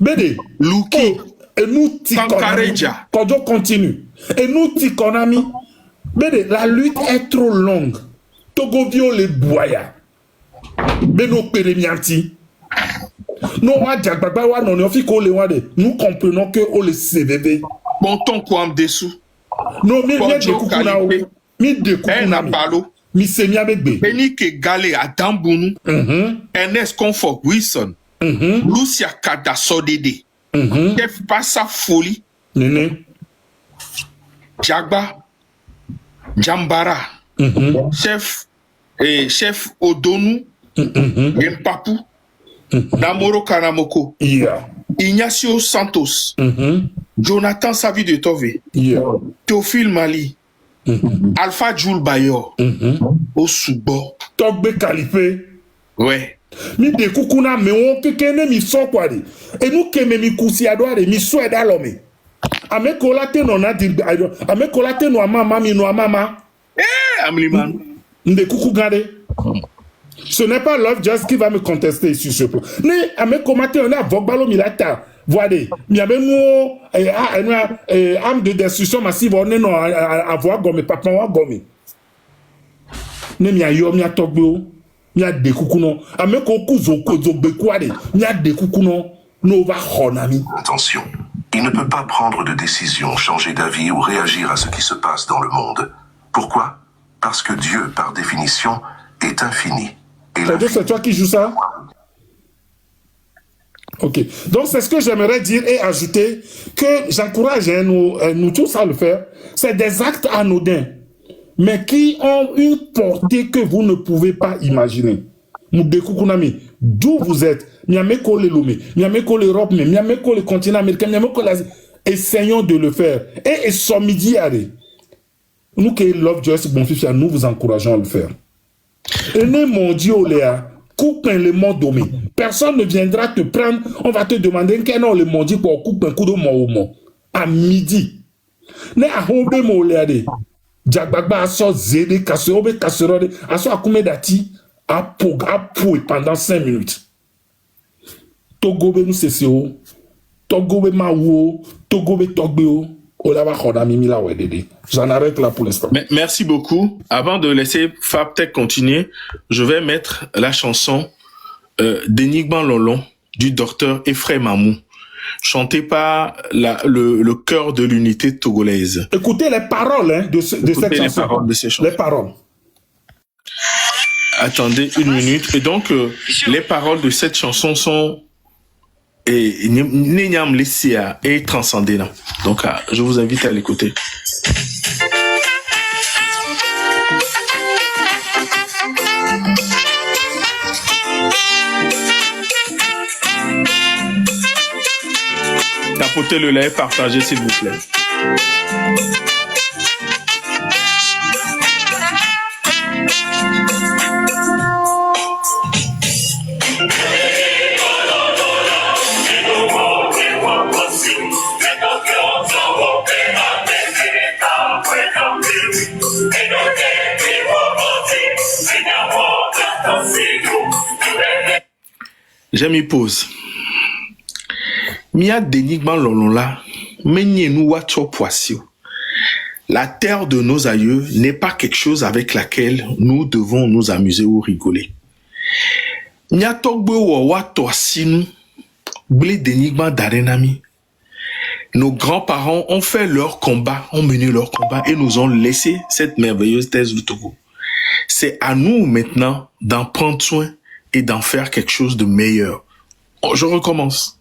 bede Luki et nous Sankareja. Kodjo continue et nous tikonami bede la lutte est trop longue Togo viole boya beno peremianti no wa jagbagba wa no fi ko le wa de nous comprenons que o le CVV bon ton quoi dessous. Non, mais mi de kukuna mi semia begbe. Benike Gale Adambunu, Ernest Comfort Wilson, Lucia Kada Sodede, Chef Passa Folie, Jagba, Jambara, Chef Odonu, Yempapu, Namoro Kanamoko, Ignacio Santos, Jonathan Savi de Tove, Théophile Mali, Alpha Jules Bayor, Osubo, Togbe Kalifé. Ouais. Mi de kukuna me on kekene mi so kwade. Et nous keme mi kusi adware mi so eda lome. Ame kolate no na di ame kolate no mama mi no mama. Amliman. Nde kuku gade. Ce n'est pas Lovejoy qui va me contester sur ce plan. Mais à me commenter, on a Vogbalo Milata. Voyez, il y a même arme de destruction massive, on est non à voir gomme, papa, on gomme. Ne mi a yo, mi a togbo, mi a de kukuno. A me koku zoko bekwade, mi a de kukuno, no va honami. Attention, il ne peut pas prendre de décision, changer d'avis ou réagir à ce qui se passe dans le monde. Pourquoi? Parce que Dieu, par définition, est infini. Et c'est toi qui joues ça? Ok. Donc, c'est ce que j'aimerais dire et ajouter que j'encourage nous tous à le faire. C'est des actes anodins, mais qui ont une portée que vous ne pouvez pas imaginer. D'où vous êtes, Miameko le Lomé, Miameko l'Europe, Miameko le continent américain, Miameko l'Asie. Essayons de le faire. Et midi, nous qui Lovejoy, bon fils, nous vous encourageons à le faire. Et ne mon Dieu, Léa. Coupe le mot domé. Personne ne viendra te prendre. On va te demander quel nom le mot dit pour couper un coup de mot à midi. Ne a hobe mo leade. Jagbagba aso zede kasserole aso akume dati a pou pendant 5 minutes. Togobe nous seseo. Togobe mawo. Togobe togbeo. J'en arrête là pour l'instant. Merci beaucoup. Avant de laisser Fab Tech continuer, je vais mettre la chanson d'Enigma Lolon du docteur Ephraim Amou, chantée par le chœur de l'unité togolaise. Écoutez les paroles de cette chanson. Les paroles de ces chansons. Les paroles. Attendez une minute. Et donc, les paroles de cette chanson sont et Ninyam Lessia est transcendé là. Donc, je vous invite à l'écouter. Tapotez le like, partagez s'il vous plaît. J'ai mis pause. Mia d'énigme lolon là, menye nous wacho poissio. La terre de nos aïeux n'est pas quelque chose avec laquelle nous devons nous amuser ou rigoler. Mia togbe wa toasinu, blé d'énigme d'arenami. Nos grands-parents ont fait leur combat, ont mené leur combat et nous ont laissé cette merveilleuse terre du Togo. C'est à nous maintenant d'en prendre soin et d'en faire quelque chose de meilleur. Oh, je recommence.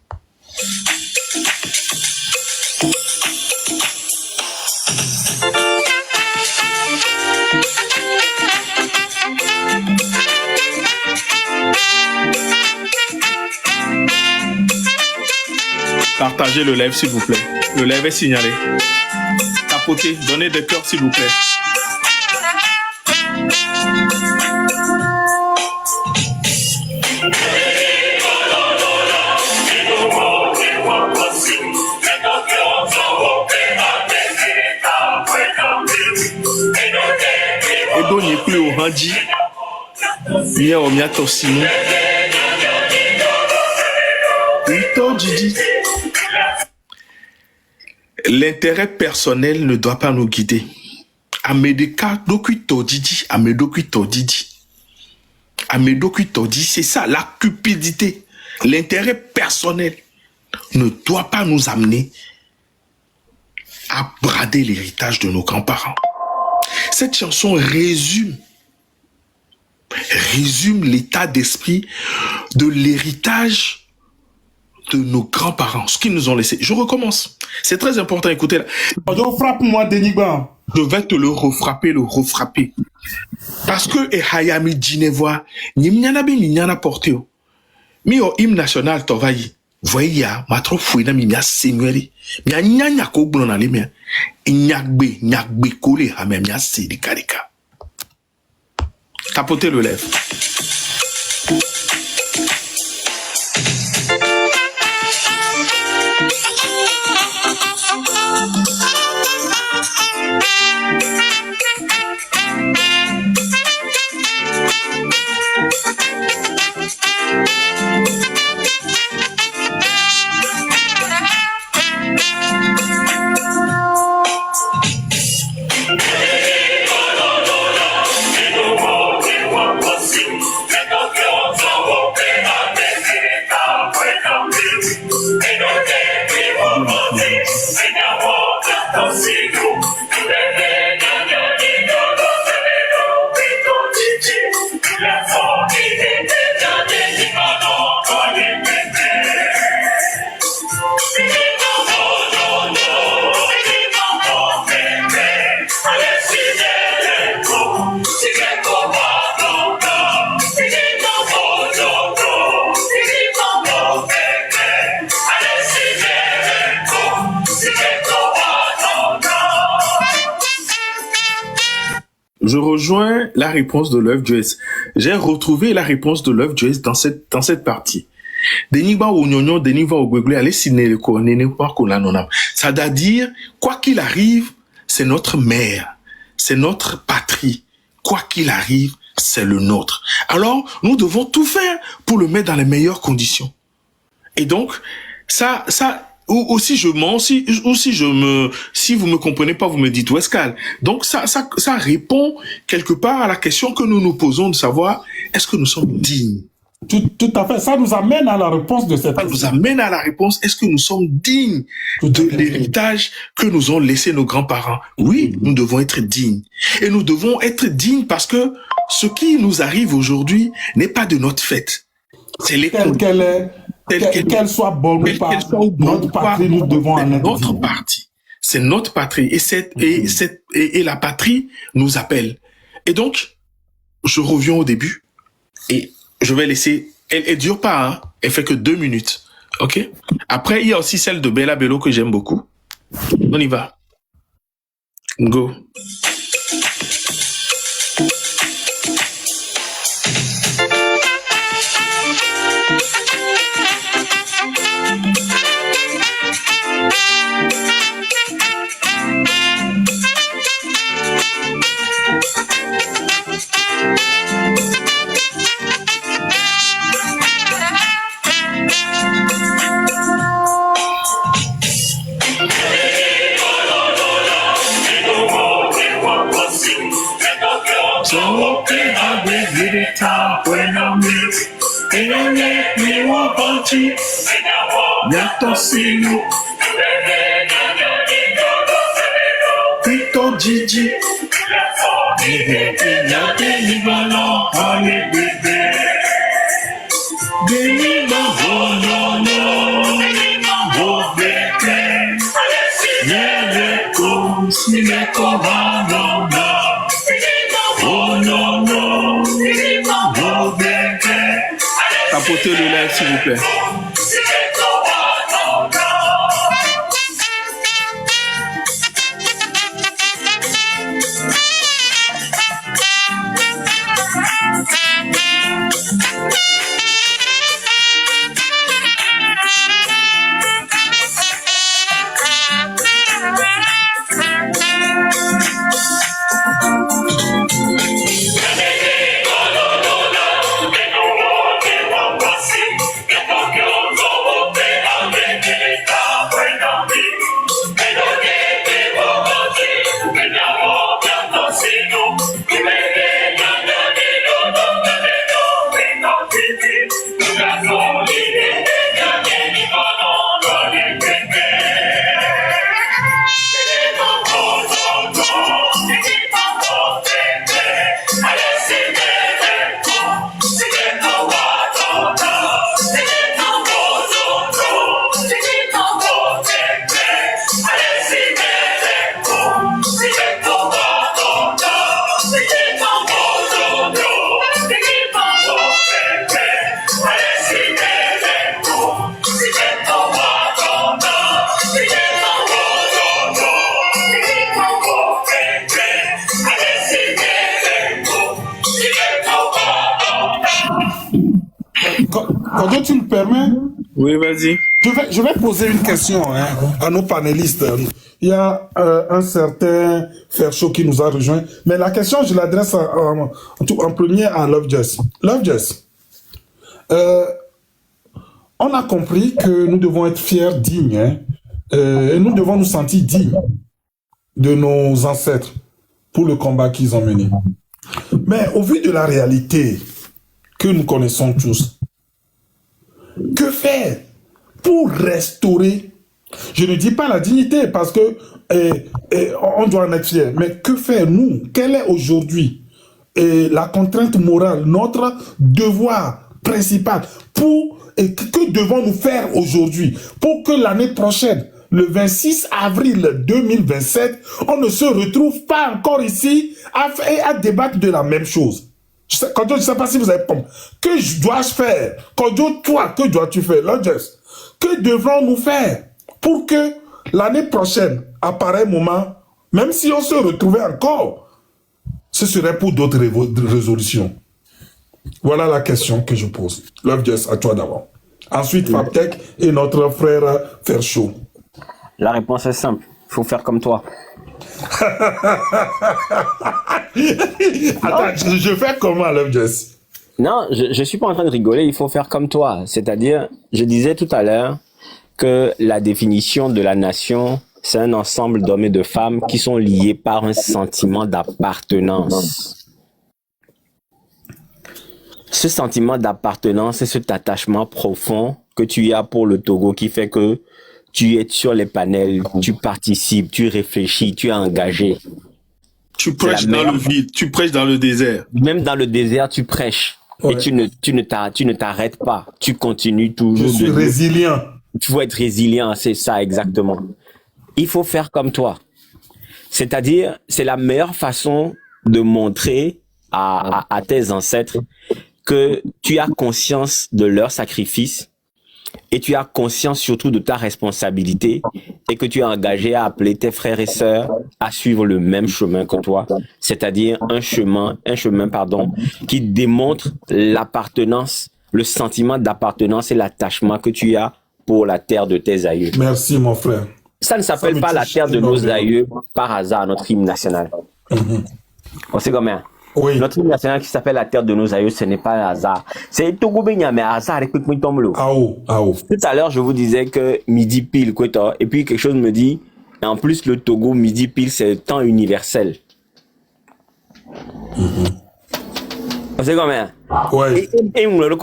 Partagez le live s'il vous plaît. Le live est signalé. Tapotez, donnez des cœurs s'il vous plaît. Edo n'y est plus au handi. Mia o mia tosinu. Ito Didi. L'intérêt personnel ne doit pas nous guider. Amedeka dokuito Didi. Amedokuito Didi. Amedokuito Didi, c'est ça, la cupidité. L'intérêt personnel ne doit pas nous amener à brader l'héritage de nos grands-parents. Cette chanson résume l'état d'esprit de l'héritage de nos grands-parents, ce qu'ils nous ont laissé. Je recommence. C'est très important, écoutez. Frappe-moi, Denigba. Je vais te le refrapper. Parce que Hayami Djinevoa, Nimnyana bi Nimnyana porté. Mi o hymne national Tovayi. Voyez, ma trop fouina mi mia seigneurie. Mia nyanya ko gblon na le mia. Nyagbe kole ha mia sedi karika. Tapotez le lèvre. je rejoins la réponse de Lovejoyce. J'ai retrouvé la réponse de Lovejoyce dans cette partie. C'est-à-dire, quoi qu'il arrive, c'est notre mère, c'est notre patrie. Quoi qu'il arrive, c'est le nôtre. Alors, nous devons tout faire pour le mettre dans les meilleures conditions. Et donc, ou si je mens, si vous me comprenez pas, vous me dites où est-ce qu'elle. Donc, ça répond quelque part à la question que nous nous posons de savoir, est-ce que nous sommes dignes? Tout à fait. Ça nous amène à la réponse de cette question. Ça nous amène à la réponse, est-ce que nous sommes dignes de l'héritage que nous ont laissé nos grands-parents? Oui, nous devons être dignes. Et nous devons être dignes parce que ce qui nous arrive aujourd'hui n'est pas de notre fait. C'est qu'elle soit bonne ou pas, notre patrie, nous devons en être notre partie. C'est notre patrie. Et la patrie nous appelle. Et donc, je reviens au début. Et je vais laisser... Elle dure pas, hein. Elle fait que 2 minutes. OK? Après, il y a aussi celle de Bella Bello que j'aime beaucoup. On y va. Go. Tito Gigi tapotez le live s'il vous plaît. Quand tu me permets, oui, vas-y. Je vais poser une question à nos panélistes. Il y a un certain Ferchaud qui nous a rejoint, mais la question, je l'adresse en premier à Lovejoyce. Lovejoyce, on a compris que nous devons être fiers, dignes, et nous devons nous sentir dignes de nos ancêtres pour le combat qu'ils ont mené. Mais au vu de la réalité que nous connaissons tous, que faire pour restaurer, je ne dis pas la dignité parce que on doit en être fier, mais que faire nous? Quelle est aujourd'hui la contrainte morale, notre devoir principal que devons-nous faire aujourd'hui pour que l'année prochaine, le 26 avril 2027, on ne se retrouve pas encore ici à débattre de la même chose? Je ne sais pas si vous avez compris. Que dois-je faire? Toi, que dois-tu faire? Lovejoyce, que devrons-nous faire pour que l'année prochaine, à pareil moment, même si on se retrouvait encore, ce serait pour d'autres résolutions. Voilà la question que je pose. Love Just, à toi d'abord. Ensuite, Fabtech et notre frère Ferchaud. La réponse est simple. Il faut faire comme toi. Attends, je fais comment, Love Just? Non, je suis pas en train de rigoler. Il faut faire comme toi. C'est-à-dire, je disais tout à l'heure que la définition de la nation, c'est un ensemble d'hommes et de femmes qui sont liés par un sentiment d'appartenance. Ce sentiment d'appartenance et cet attachement profond que tu as pour le Togo qui fait que tu es sur les panels, tu participes, tu réfléchis, tu es engagé. Tu prêches dans le vide, tu prêches dans le désert. Même dans le désert, tu prêches. Ouais. Et tu ne t'arrêtes pas. Tu continues toujours. Je suis résilient. Tu faut être résilient, c'est ça exactement. Il faut faire comme toi. C'est-à-dire, c'est la meilleure façon de montrer à tes ancêtres que tu as conscience de leur sacrifice et tu as conscience surtout de ta responsabilité et que tu es engagé à appeler tes frères et sœurs à suivre le même chemin que toi, c'est-à-dire un chemin qui démontre l'appartenance, le sentiment d'appartenance et l'attachement que tu as pour la terre de tes aïeux. Merci mon frère. Ça ne s'appelle pas la terre de nos aïeux par hasard, notre hymne national. On sait combien? Oui. Notre hymne national qui s'appelle la terre de nos aïeux, ce n'est pas un hasard. C'est Togo Benya, mais hasard avec Tout à l'heure, je vous disais que midi pile, et puis quelque chose me dit, et en plus le Togo, midi pile, c'est le temps universel. On sait combien? Ouais. Et le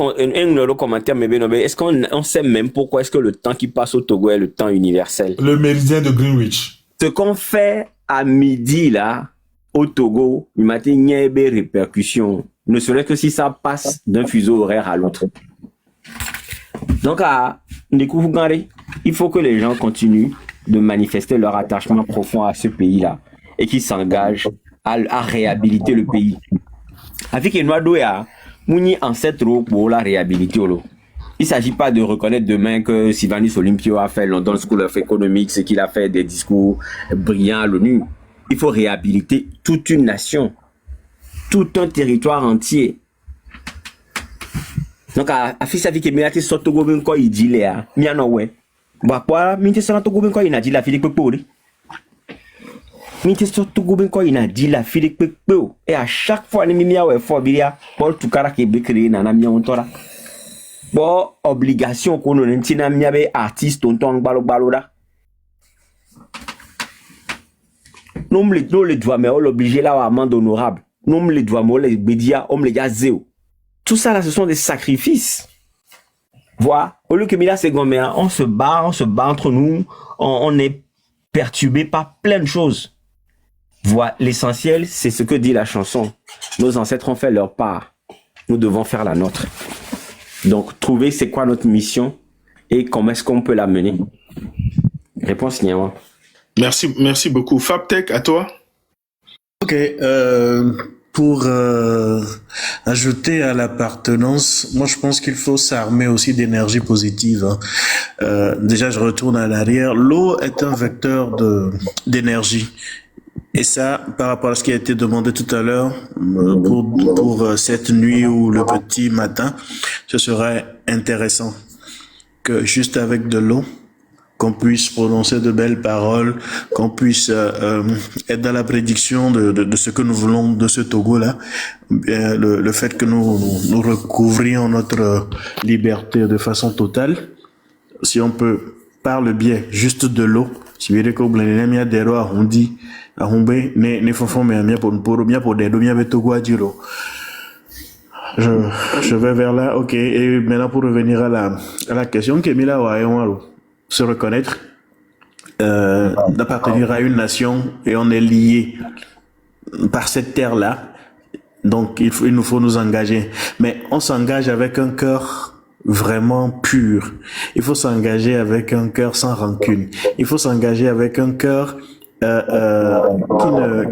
commentaire, mais est-ce qu'on sait même pourquoi est-ce que le temps qui passe au Togo est le temps universel? Le méridien de Greenwich. Ce qu'on fait à midi, là, au Togo, il m'a dit, il y a des répercussions. Ne serait que si ça passe d'un fuseau horaire à l'autre. Donc, il faut que les gens continuent de manifester leur attachement profond à ce pays-là et qu'ils s'engagent à réhabiliter le pays. Avec une loi d'Oya, Mouni ancêtre pour la réhabiliter. Il ne s'agit pas de reconnaître demain que Sylvanus Olympio a fait London School of Economics et qu'il a fait des discours brillants à l'ONU. Il faut réhabiliter toute une nation, tout un territoire entier. Donc, à fils qui m'a dit que Togo ben quoi il dit là, miano ouais. Bah quoi, minte sur Togo ben quoi il a dit la Philippe Pepori. Minte sur Togo ben quoi il a dit la Philippe Pepori. Et à chaque fois les mimia ouais fort bilia Paul Tukara qui est créé na mia ontora. Bon obligation qu'on a n'tina mia be artiste tonton balo da. Nous les doigts mais on l'obligé là à amende honorable. Nous les doigts mais on les bédia on les gazéo. Tout ça là ce sont des sacrifices. Voilà, au lieu que Mila c'est gommé, on se bat entre nous, on est perturbé par plein de choses. Voilà, l'essentiel c'est ce que dit la chanson. Nos ancêtres ont fait leur part. Nous devons faire la nôtre. Donc trouver c'est quoi notre mission et comment est-ce qu'on peut la mener. Réponse Niawa. Merci beaucoup. Fabtech, à toi. Ok, pour ajouter à l'appartenance, moi je pense qu'il faut s'armer aussi d'énergie positive. Déjà, je retourne à l'arrière. L'eau est un vecteur d'énergie. Et ça, par rapport à ce qui a été demandé tout à l'heure, pour cette nuit ou le petit matin, ce serait intéressant que juste avec de l'eau, qu'on puisse prononcer de belles paroles, qu'on puisse être dans la prédiction de ce que nous voulons de ce Togo-là, le fait que nous recouvrions notre liberté de façon totale, si on peut, par le biais juste de l'eau, si vous voulez que vous avez des rois, on dit, ne font mais pour des domiens Togo à dire. Je vais vers là, ok, et maintenant pour revenir à la question que Mila Wayon se reconnaître, d'appartenir à une nation et on est lié par cette terre-là. Donc, il nous faut nous engager. Mais on s'engage avec un cœur vraiment pur. Il faut s'engager avec un cœur sans rancune. Il faut s'engager avec un cœur qui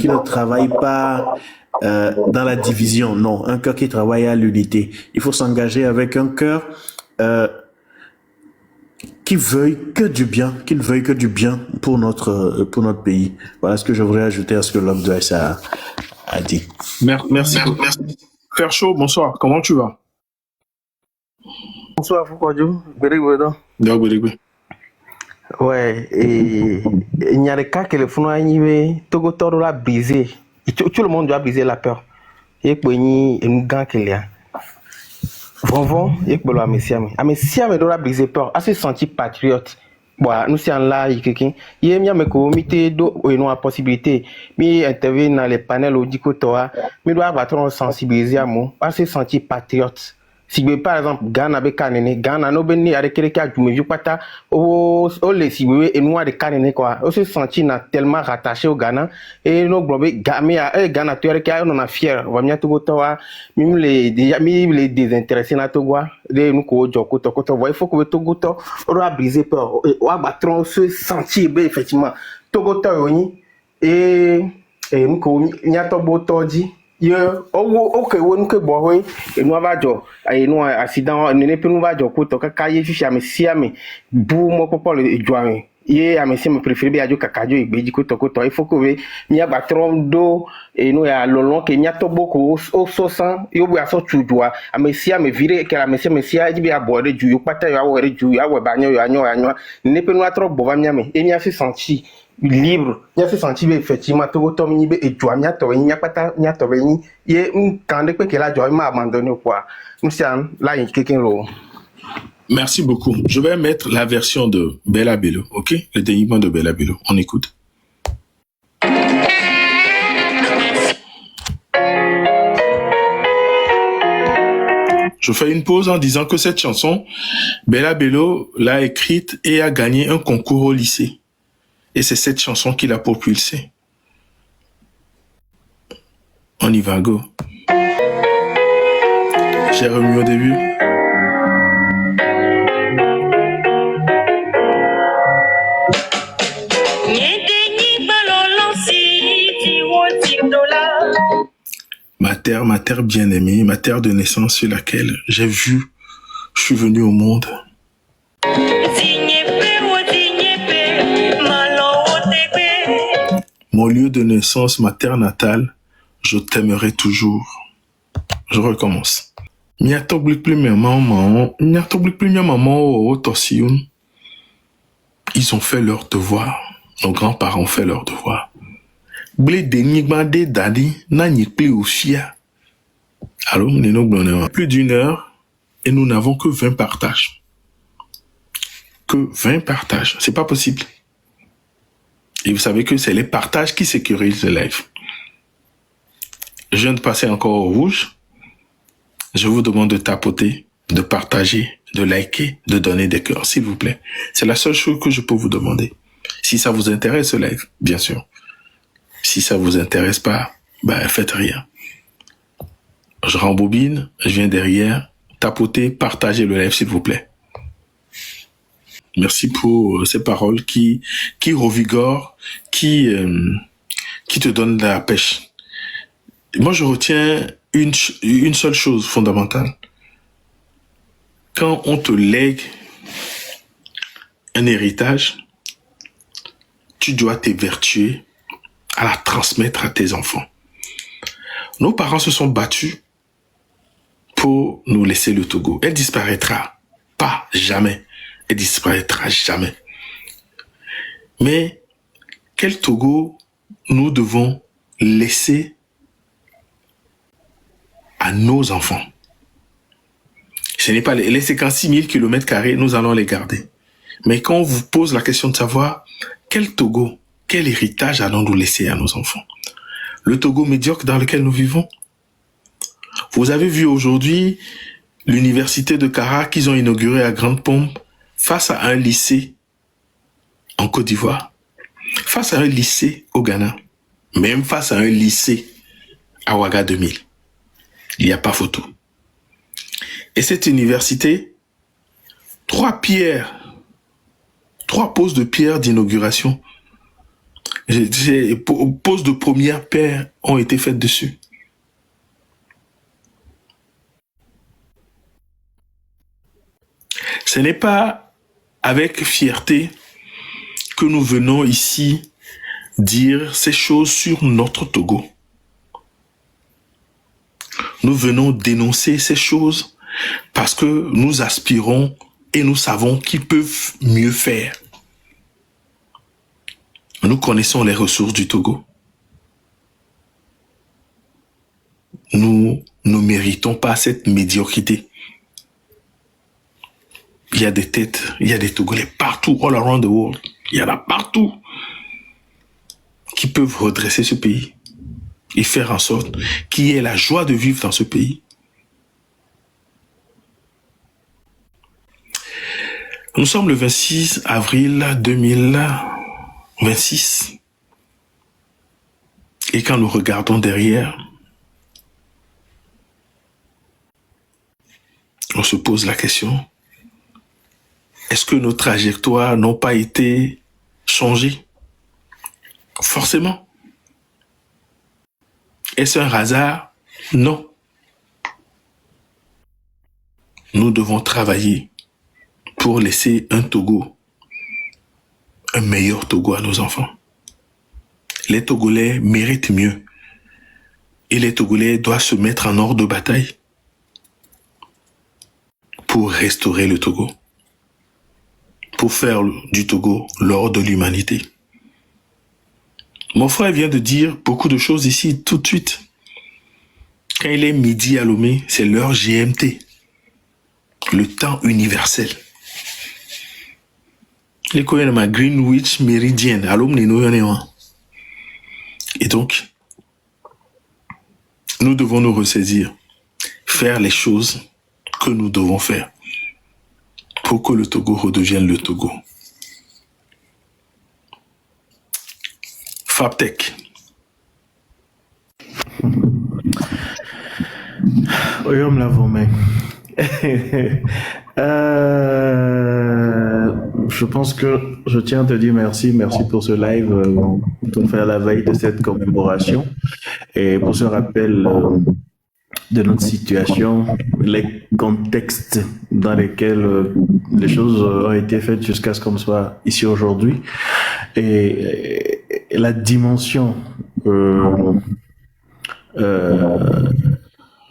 ne travaille pas dans la division. Non, un cœur qui travaille à l'unité. Il faut s'engager avec un cœur qui veuille que du bien, pour notre pays. Voilà ce que je voudrais ajouter à ce que Love Joyce a dit. Merci. Frère Chaud, bonsoir. Comment tu vas? Bonsoir, Foucault. Ouais, et il n'y a des cas que le fond Togo Toro l'a brisé. Tout le monde doit briser la peur. Et puis, il y a une gang qui est là. Vont, et puis, mais si on doit briser peur, à se sentir patriote. Bon, nous sommes là, il y a un comité de possibilité. Mais intervenir dans les panels au Dikotoa, mais doit avoir sensibiliser à moi, à se sentir patriote. Si par exemple Ghana be kanene Ghana no beni avec quelqu'un du meju pata o les si et nous de kanene quoi on se sentit tellement rattaché au Ghana et nos globé Ghana tu es on a fier va bien tout toi même les déjà les désintéressés na Togo de nous ko joko to il faut que Togo to on doit briser peur on va battre se sentir effectivement Togo to et nous ko nyato boto di ye ok wonu ke bo hoy e no va jo e no accident ne pe no va jo ko to kaka ye fifi ame si ame bu mo popo le joan ye ame si me préféré bi ajo kaka jo igbeji ko to il faut que we mi agba trom do e no ya lolon ke nya to boko o so san yo bu aso tujua ame si ame vire ke ame si aji bi abode ju yo pata yo awore ju yo awe banyo yo anyo ne pe no atro bo va mi ame e mi afi senti libre, il a fait sentir effectivement tout le monde et tu as mis à toi, il n'y a pas de n'y a toi, il y a une candé que la joie m'a abandonné quoi. Nous sommes là, il y a quelqu'un là. Merci beaucoup. Je vais mettre la version de Bella Bello, ok? Le dénigment de Bella Bello. On écoute. Je fais une pause en disant que cette chanson, Bella Bello l'a écrite et a gagné un concours au lycée. Et c'est cette chanson qui l'a propulsée. On y va, go. J'ai remis au début. Ma terre bien-aimée, ma terre de naissance sur laquelle je suis venu au monde. Mon lieu de naissance, ma terre natale, je t'aimerai toujours. Je recommence. Ils ont fait leur devoir. Nos grands-parents ont fait leur devoir. Alors, plus d'une heure et nous n'avons que 20 partages. Que 20 partages. C'est pas possible. Et vous savez que c'est les partages qui sécurisent le live. Je viens de passer encore au rouge. Je vous demande de tapoter, de partager, de liker, de donner des cœurs, s'il vous plaît. C'est la seule chose que je peux vous demander. Si ça vous intéresse, ce live, bien sûr. Si ça vous intéresse pas, ben, faites rien. Je rembobine, je viens derrière, tapoter, partager le live, s'il vous plaît. Merci pour ces paroles qui revigorent, qui te donnent de la pêche. Moi, je retiens une seule chose fondamentale. Quand on te lègue un héritage, tu dois t'évertuer à la transmettre à tes enfants. Nos parents se sont battus pour nous laisser le Togo. Elle disparaîtra pas, jamais. Elle disparaîtra jamais. Mais quel Togo nous devons laisser à nos enfants? Ce n'est pas les 56 000 km², nous allons les garder. Mais quand on vous pose la question de savoir quel Togo, quel héritage allons-nous laisser à nos enfants? Le Togo médiocre dans lequel nous vivons? Vous avez vu aujourd'hui l'université de Kara qu'ils ont inaugurée à Grande Pompe face à un lycée en Côte d'Ivoire, face à un lycée au Ghana, même face à un lycée à Ouaga 2000. Il n'y a pas photo. Et cette université, 3 poses de pierre d'inauguration, poses de première pierre ont été faites dessus. Ce n'est pas avec fierté que nous venons ici dire ces choses sur notre Togo. Nous venons dénoncer ces choses parce que nous aspirons et nous savons qu'ils peuvent mieux faire. Nous connaissons les ressources du Togo. Nous ne méritons pas cette médiocrité. Il y a des têtes, il y a des Togolais partout, all around the world. Il y en a partout qui peuvent redresser ce pays et faire en sorte qu'il y ait la joie de vivre dans ce pays. Nous sommes le 26 avril 2026 et quand nous regardons derrière, on se pose la question, est-ce que nos trajectoires n'ont pas été changées? Forcément. Est-ce un hasard? Non. Nous devons travailler pour laisser un Togo, un meilleur Togo à nos enfants. Les Togolais méritent mieux. Et les Togolais doivent se mettre en ordre de bataille pour restaurer le Togo, pour faire du Togo l'or de l'humanité. Mon frère vient de dire beaucoup de choses ici tout de suite. Quand il est midi à Lomé, c'est l'heure GMT, le temps universel. Les connaît ma Greenwich Meridian, à Lomé, et donc, nous devons nous ressaisir, faire les choses que nous devons faire pour que le Togo redevienne le Togo. Fabtech. Oyom Lavomé. Je pense que je tiens à te dire merci pour ce live, pour faire la veille de cette commémoration et pour ce rappel de notre situation, les contextes dans lesquels les choses ont été faites jusqu'à ce qu'on soit ici aujourd'hui et la dimension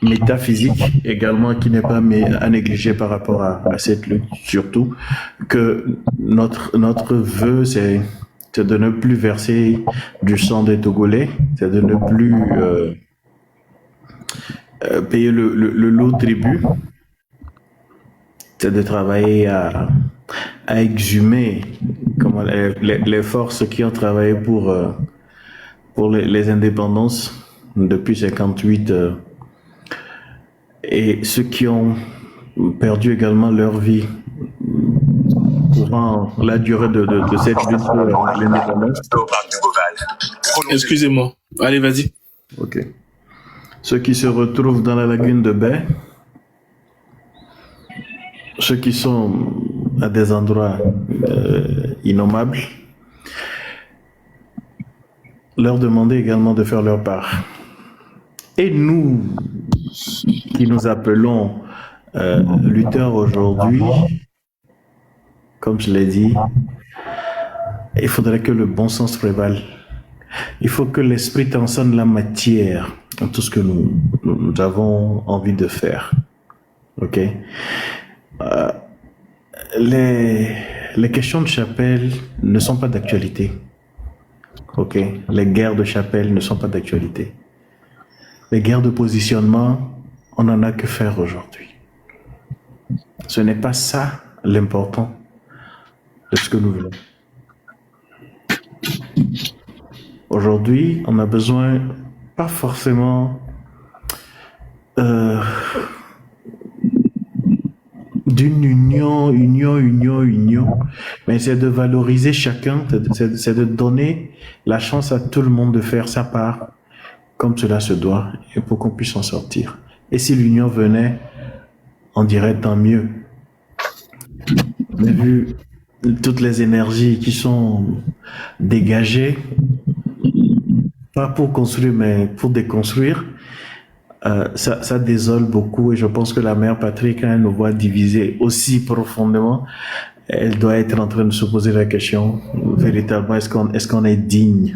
métaphysique également qui n'est pas à négliger par rapport à cette lutte, surtout que notre vœu c'est de ne plus verser du sang des Togolais, c'est de ne plus payer le lourd tribut, c'est de travailler à exhumer les forces qui ont travaillé pour les indépendances depuis 58 et ceux qui ont perdu également leur vie durant la durée de cette lutte pour l'indépendance. Excusez-moi. Allez, vas-y. Ok. Ceux qui se retrouvent dans la lagune de Baie, ceux qui sont à des endroits innommables, leur demander également de faire leur part. Et nous, qui nous appelons lutteurs aujourd'hui, comme je l'ai dit, il faudrait que le bon sens prévale. Il faut que l'esprit transcende la matière dans tout ce que nous avons envie de faire. Ok? Les questions de chapelle ne sont pas d'actualité. Ok? Les guerres de chapelle ne sont pas d'actualité. Les guerres de positionnement, on n'en a que faire aujourd'hui. Ce n'est pas ça l'important de ce que nous voulons. Aujourd'hui, on a besoin, pas forcément d'une union, mais c'est de valoriser chacun, c'est de donner la chance à tout le monde de faire sa part comme cela se doit et pour qu'on puisse en sortir. Et si l'union venait, on dirait tant mieux. Mais vu toutes les énergies qui sont dégagées, pas pour construire, mais pour déconstruire, ça désole beaucoup et je pense que la mère patrie, quand elle nous voit diviser aussi profondément, elle doit être en train de se poser la question, véritablement, est-ce qu'on est digne?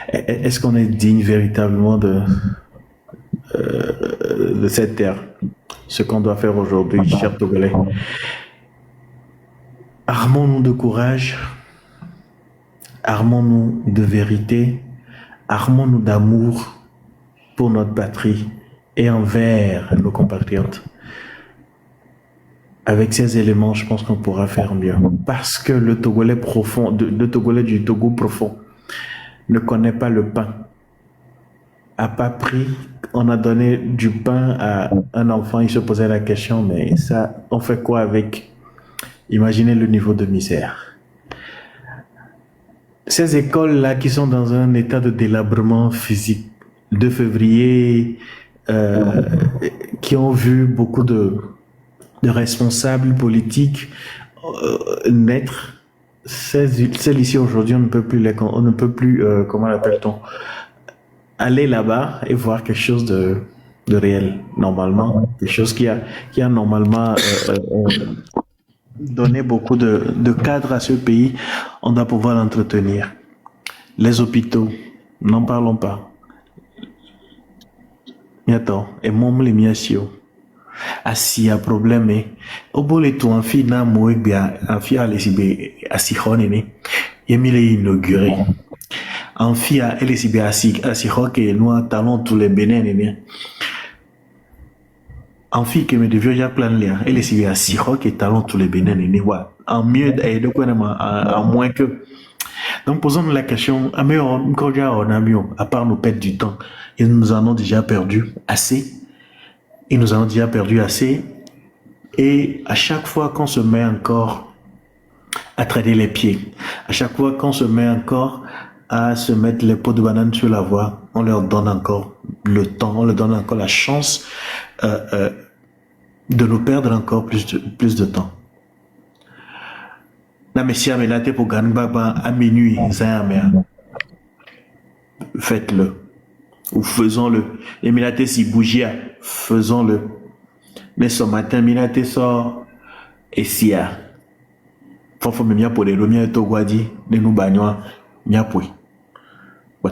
Est-ce qu'on est digne véritablement de cette terre. Ce qu'on doit faire aujourd'hui, chers Togolais. Armons-nous de courage, armons-nous de vérité, armons-nous d'amour pour notre patrie et envers nos compatriotes. Avec ces éléments, je pense qu'on pourra faire mieux. Parce que le Togolais profond, le Togolais du Togo profond, ne connaît pas le pain. A pas pris, on a donné du pain à un enfant, il se posait la question, mais ça, on fait quoi avec? Imaginez le niveau de misère. Ces écoles-là qui sont dans un état de délabrement physique, le 2 février, qui ont vu beaucoup de responsables politiques naître, celles ici aujourd'hui, on ne peut plus, comment l'appelle-t-on, aller là-bas et voir quelque chose de réel, normalement, quelque chose qui a normalement donné beaucoup de cadres à ce pays, on doit pouvoir l'entretenir. Les hôpitaux, n'en parlons pas. Attends, et mon les miasio. Asi a problème au bole to afi na mo bia afi a lesibe asi honene yemile inauguré afi a lesibe asi hoke nous talons tous les bénin bien afi que me devio ya plan là lesibe asi hoke talons tous les bénin ni wa en mieux et de quoi à moins que donc posons-nous la question à part nous perdre du temps et nous en avons déjà perdu assez. Et nous en avons déjà perdu assez. Et à chaque fois qu'on se met encore à traîner les pieds, à chaque fois qu'on se met encore à se mettre les pots de banane sur la voie, on leur donne encore le temps, on leur donne encore la chance de nous perdre encore plus de temps. La messia menate pour Ganbaba à minuit, faites-le. Ou faisons-le. Et Minate si bougia, faisons-le. Mais ce matin, Minate sort et sia. Faut me mia pour les lumières et togwadi, ne nous bagnons, mia pour.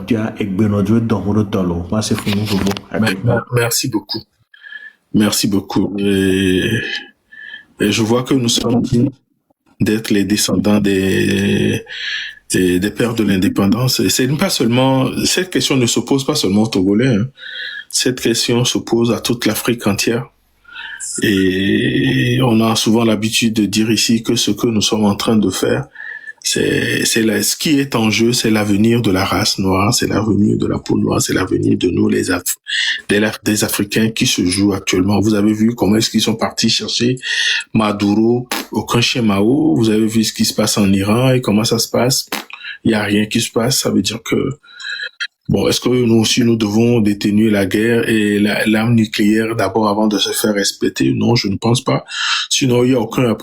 Tu as ekbenodwe dans mon tolo. Moi, c'est fou, Merci beaucoup. Merci beaucoup. Et je vois que nous sommes dignes d'être les descendants des pères de l'indépendance. Et c'est pas seulement, cette question ne s'oppose pas seulement aux Togolais, hein. Cette question s'oppose à toute l'Afrique entière. Et on a souvent l'habitude de dire ici que ce que nous sommes en train de faire, ce qui est en jeu, c'est l'avenir de la race noire, c'est l'avenir de la peau noire, c'est l'avenir de nous, des Africains qui se jouent actuellement. Vous avez vu comment est-ce qu'ils sont partis chercher Maduro au Kanché Mao. Vous avez vu ce qui se passe en Iran et comment ça se passe. Il n'y a rien qui se passe. Ça veut dire que, bon, est-ce que nous aussi, nous devons détenir la guerre et l'arme nucléaire d'abord avant de se faire respecter? Non, je ne pense pas. Sinon, il n'y a aucun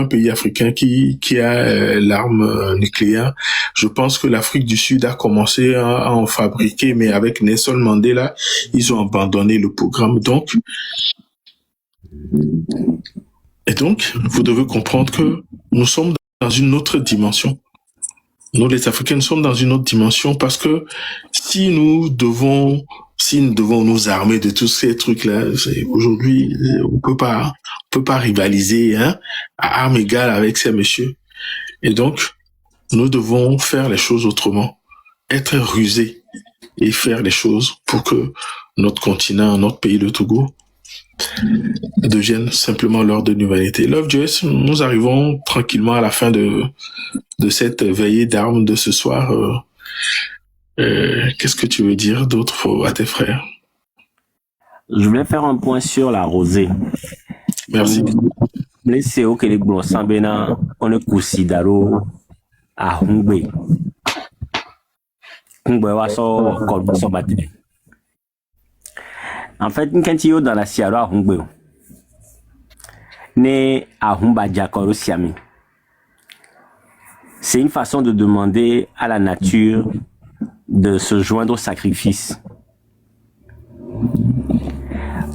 pays africain qui a l'arme nucléaire. Je pense que l'Afrique du Sud a commencé à en fabriquer, mais avec Nelson Mandela, ils ont abandonné le programme. Donc, vous devez comprendre que nous sommes dans une autre dimension. Nous, les Africains, nous sommes dans une autre dimension parce que si nous devons nous armer de tous ces trucs-là, aujourd'hui, on peut pas rivaliser, hein, à armes égales avec ces messieurs. Et donc, nous devons faire les choses autrement, être rusés et faire les choses pour que notre continent, notre pays, le Togo, devienne simplement l'heure de l'humanité. Lovejoy, nous arrivons tranquillement à la fin de cette veillée d'armes de ce soir. Qu'est-ce que tu veux dire d'autre à tes frères? Je voulais faire un point sur la rosée. Merci. Les CO que les Blonsambena, on est Koussidaro à Hungbe. Hungbe va so kolbo so battre. En fait, quand tu es dans la Sierra à Hungbe, né à Humba Jakoro Siami. C'est une façon de demander à la nature de se joindre au sacrifice.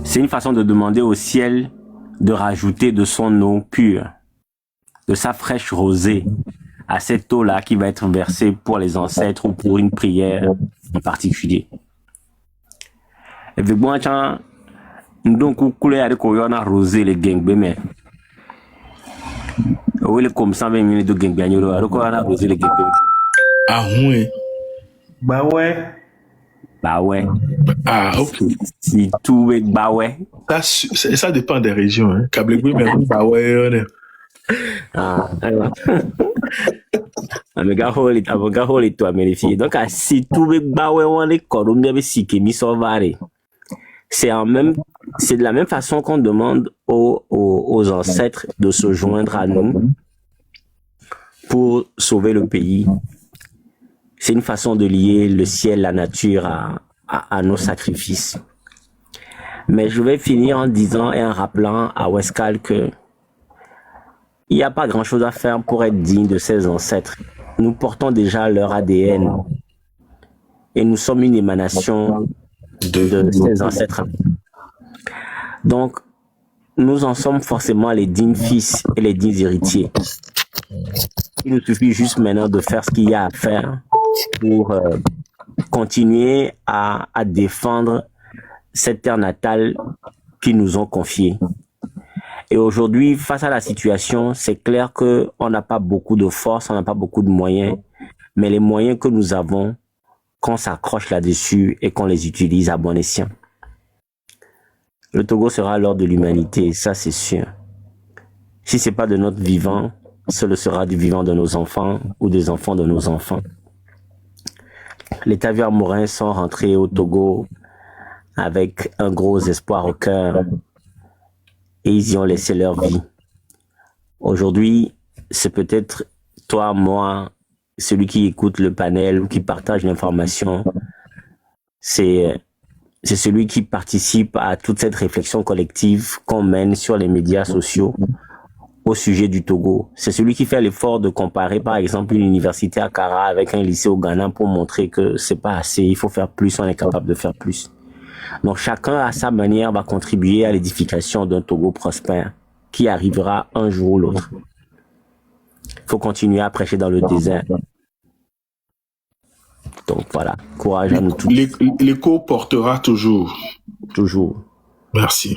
C'est une façon de demander au ciel de rajouter de son eau pure, de sa fraîche rosée, à cette eau-là qui va être versée pour les ancêtres ou pour une prière en particulier. Et bon, donc, couleur de coyon a rosé les gangs, mais. Oui, comme 120 minutes de gang, il y a rosé les gangs. Ah oui. Bah ouais. Bah ouais. Ah, ok. Si tout est bah ouais. Ça dépend des régions. Hein. Kablegui, mais bah ouais. Ah, alors. Amiga holi toi, mais donc, si tout est bah ouais, on est colombien, mais si qui mi c'est de la même façon qu'on demande aux ancêtres de se joindre à nous pour sauver le pays. C'est une façon de lier le ciel, la nature à nos sacrifices. Mais je vais finir en disant et en rappelant à Westcal que il n'y a pas grand-chose à faire pour être digne de ses ancêtres. Nous portons déjà leur ADN et nous sommes une émanation de ses ancêtres. Donc, nous en sommes forcément les dignes fils et les dignes héritiers. Il nous suffit juste maintenant de faire ce qu'il y a à faire pour continuer à défendre cette terre natale qu'ils nous ont confiée. Et aujourd'hui, face à la situation, c'est clair qu'on n'a pas beaucoup de force, on n'a pas beaucoup de moyens, mais les moyens que nous avons, qu'on s'accroche là-dessus et qu'on les utilise à bon escient. Le Togo sera l'ordre de l'humanité, ça c'est sûr. Si c'est pas de notre vivant, ce le sera du vivant de nos enfants ou des enfants de nos enfants. Les Taviamourins sont rentrés au Togo avec un gros espoir au cœur et ils y ont laissé leur vie. Aujourd'hui, c'est peut-être toi, moi, celui qui écoute le panel ou qui partage l'information, c'est celui qui participe à toute cette réflexion collective qu'on mène sur les médias sociaux au sujet du Togo. C'est celui qui fait l'effort de comparer, par exemple, une université à Kara avec un lycée au Ghana pour montrer que c'est pas assez, il faut faire plus, on est capable de faire plus. Donc chacun à sa manière va contribuer à l'édification d'un Togo prospère qui arrivera un jour ou l'autre. Il faut continuer à prêcher dans le désert. Donc voilà, courage à nous tous. L'écho portera toujours. Toujours. Merci.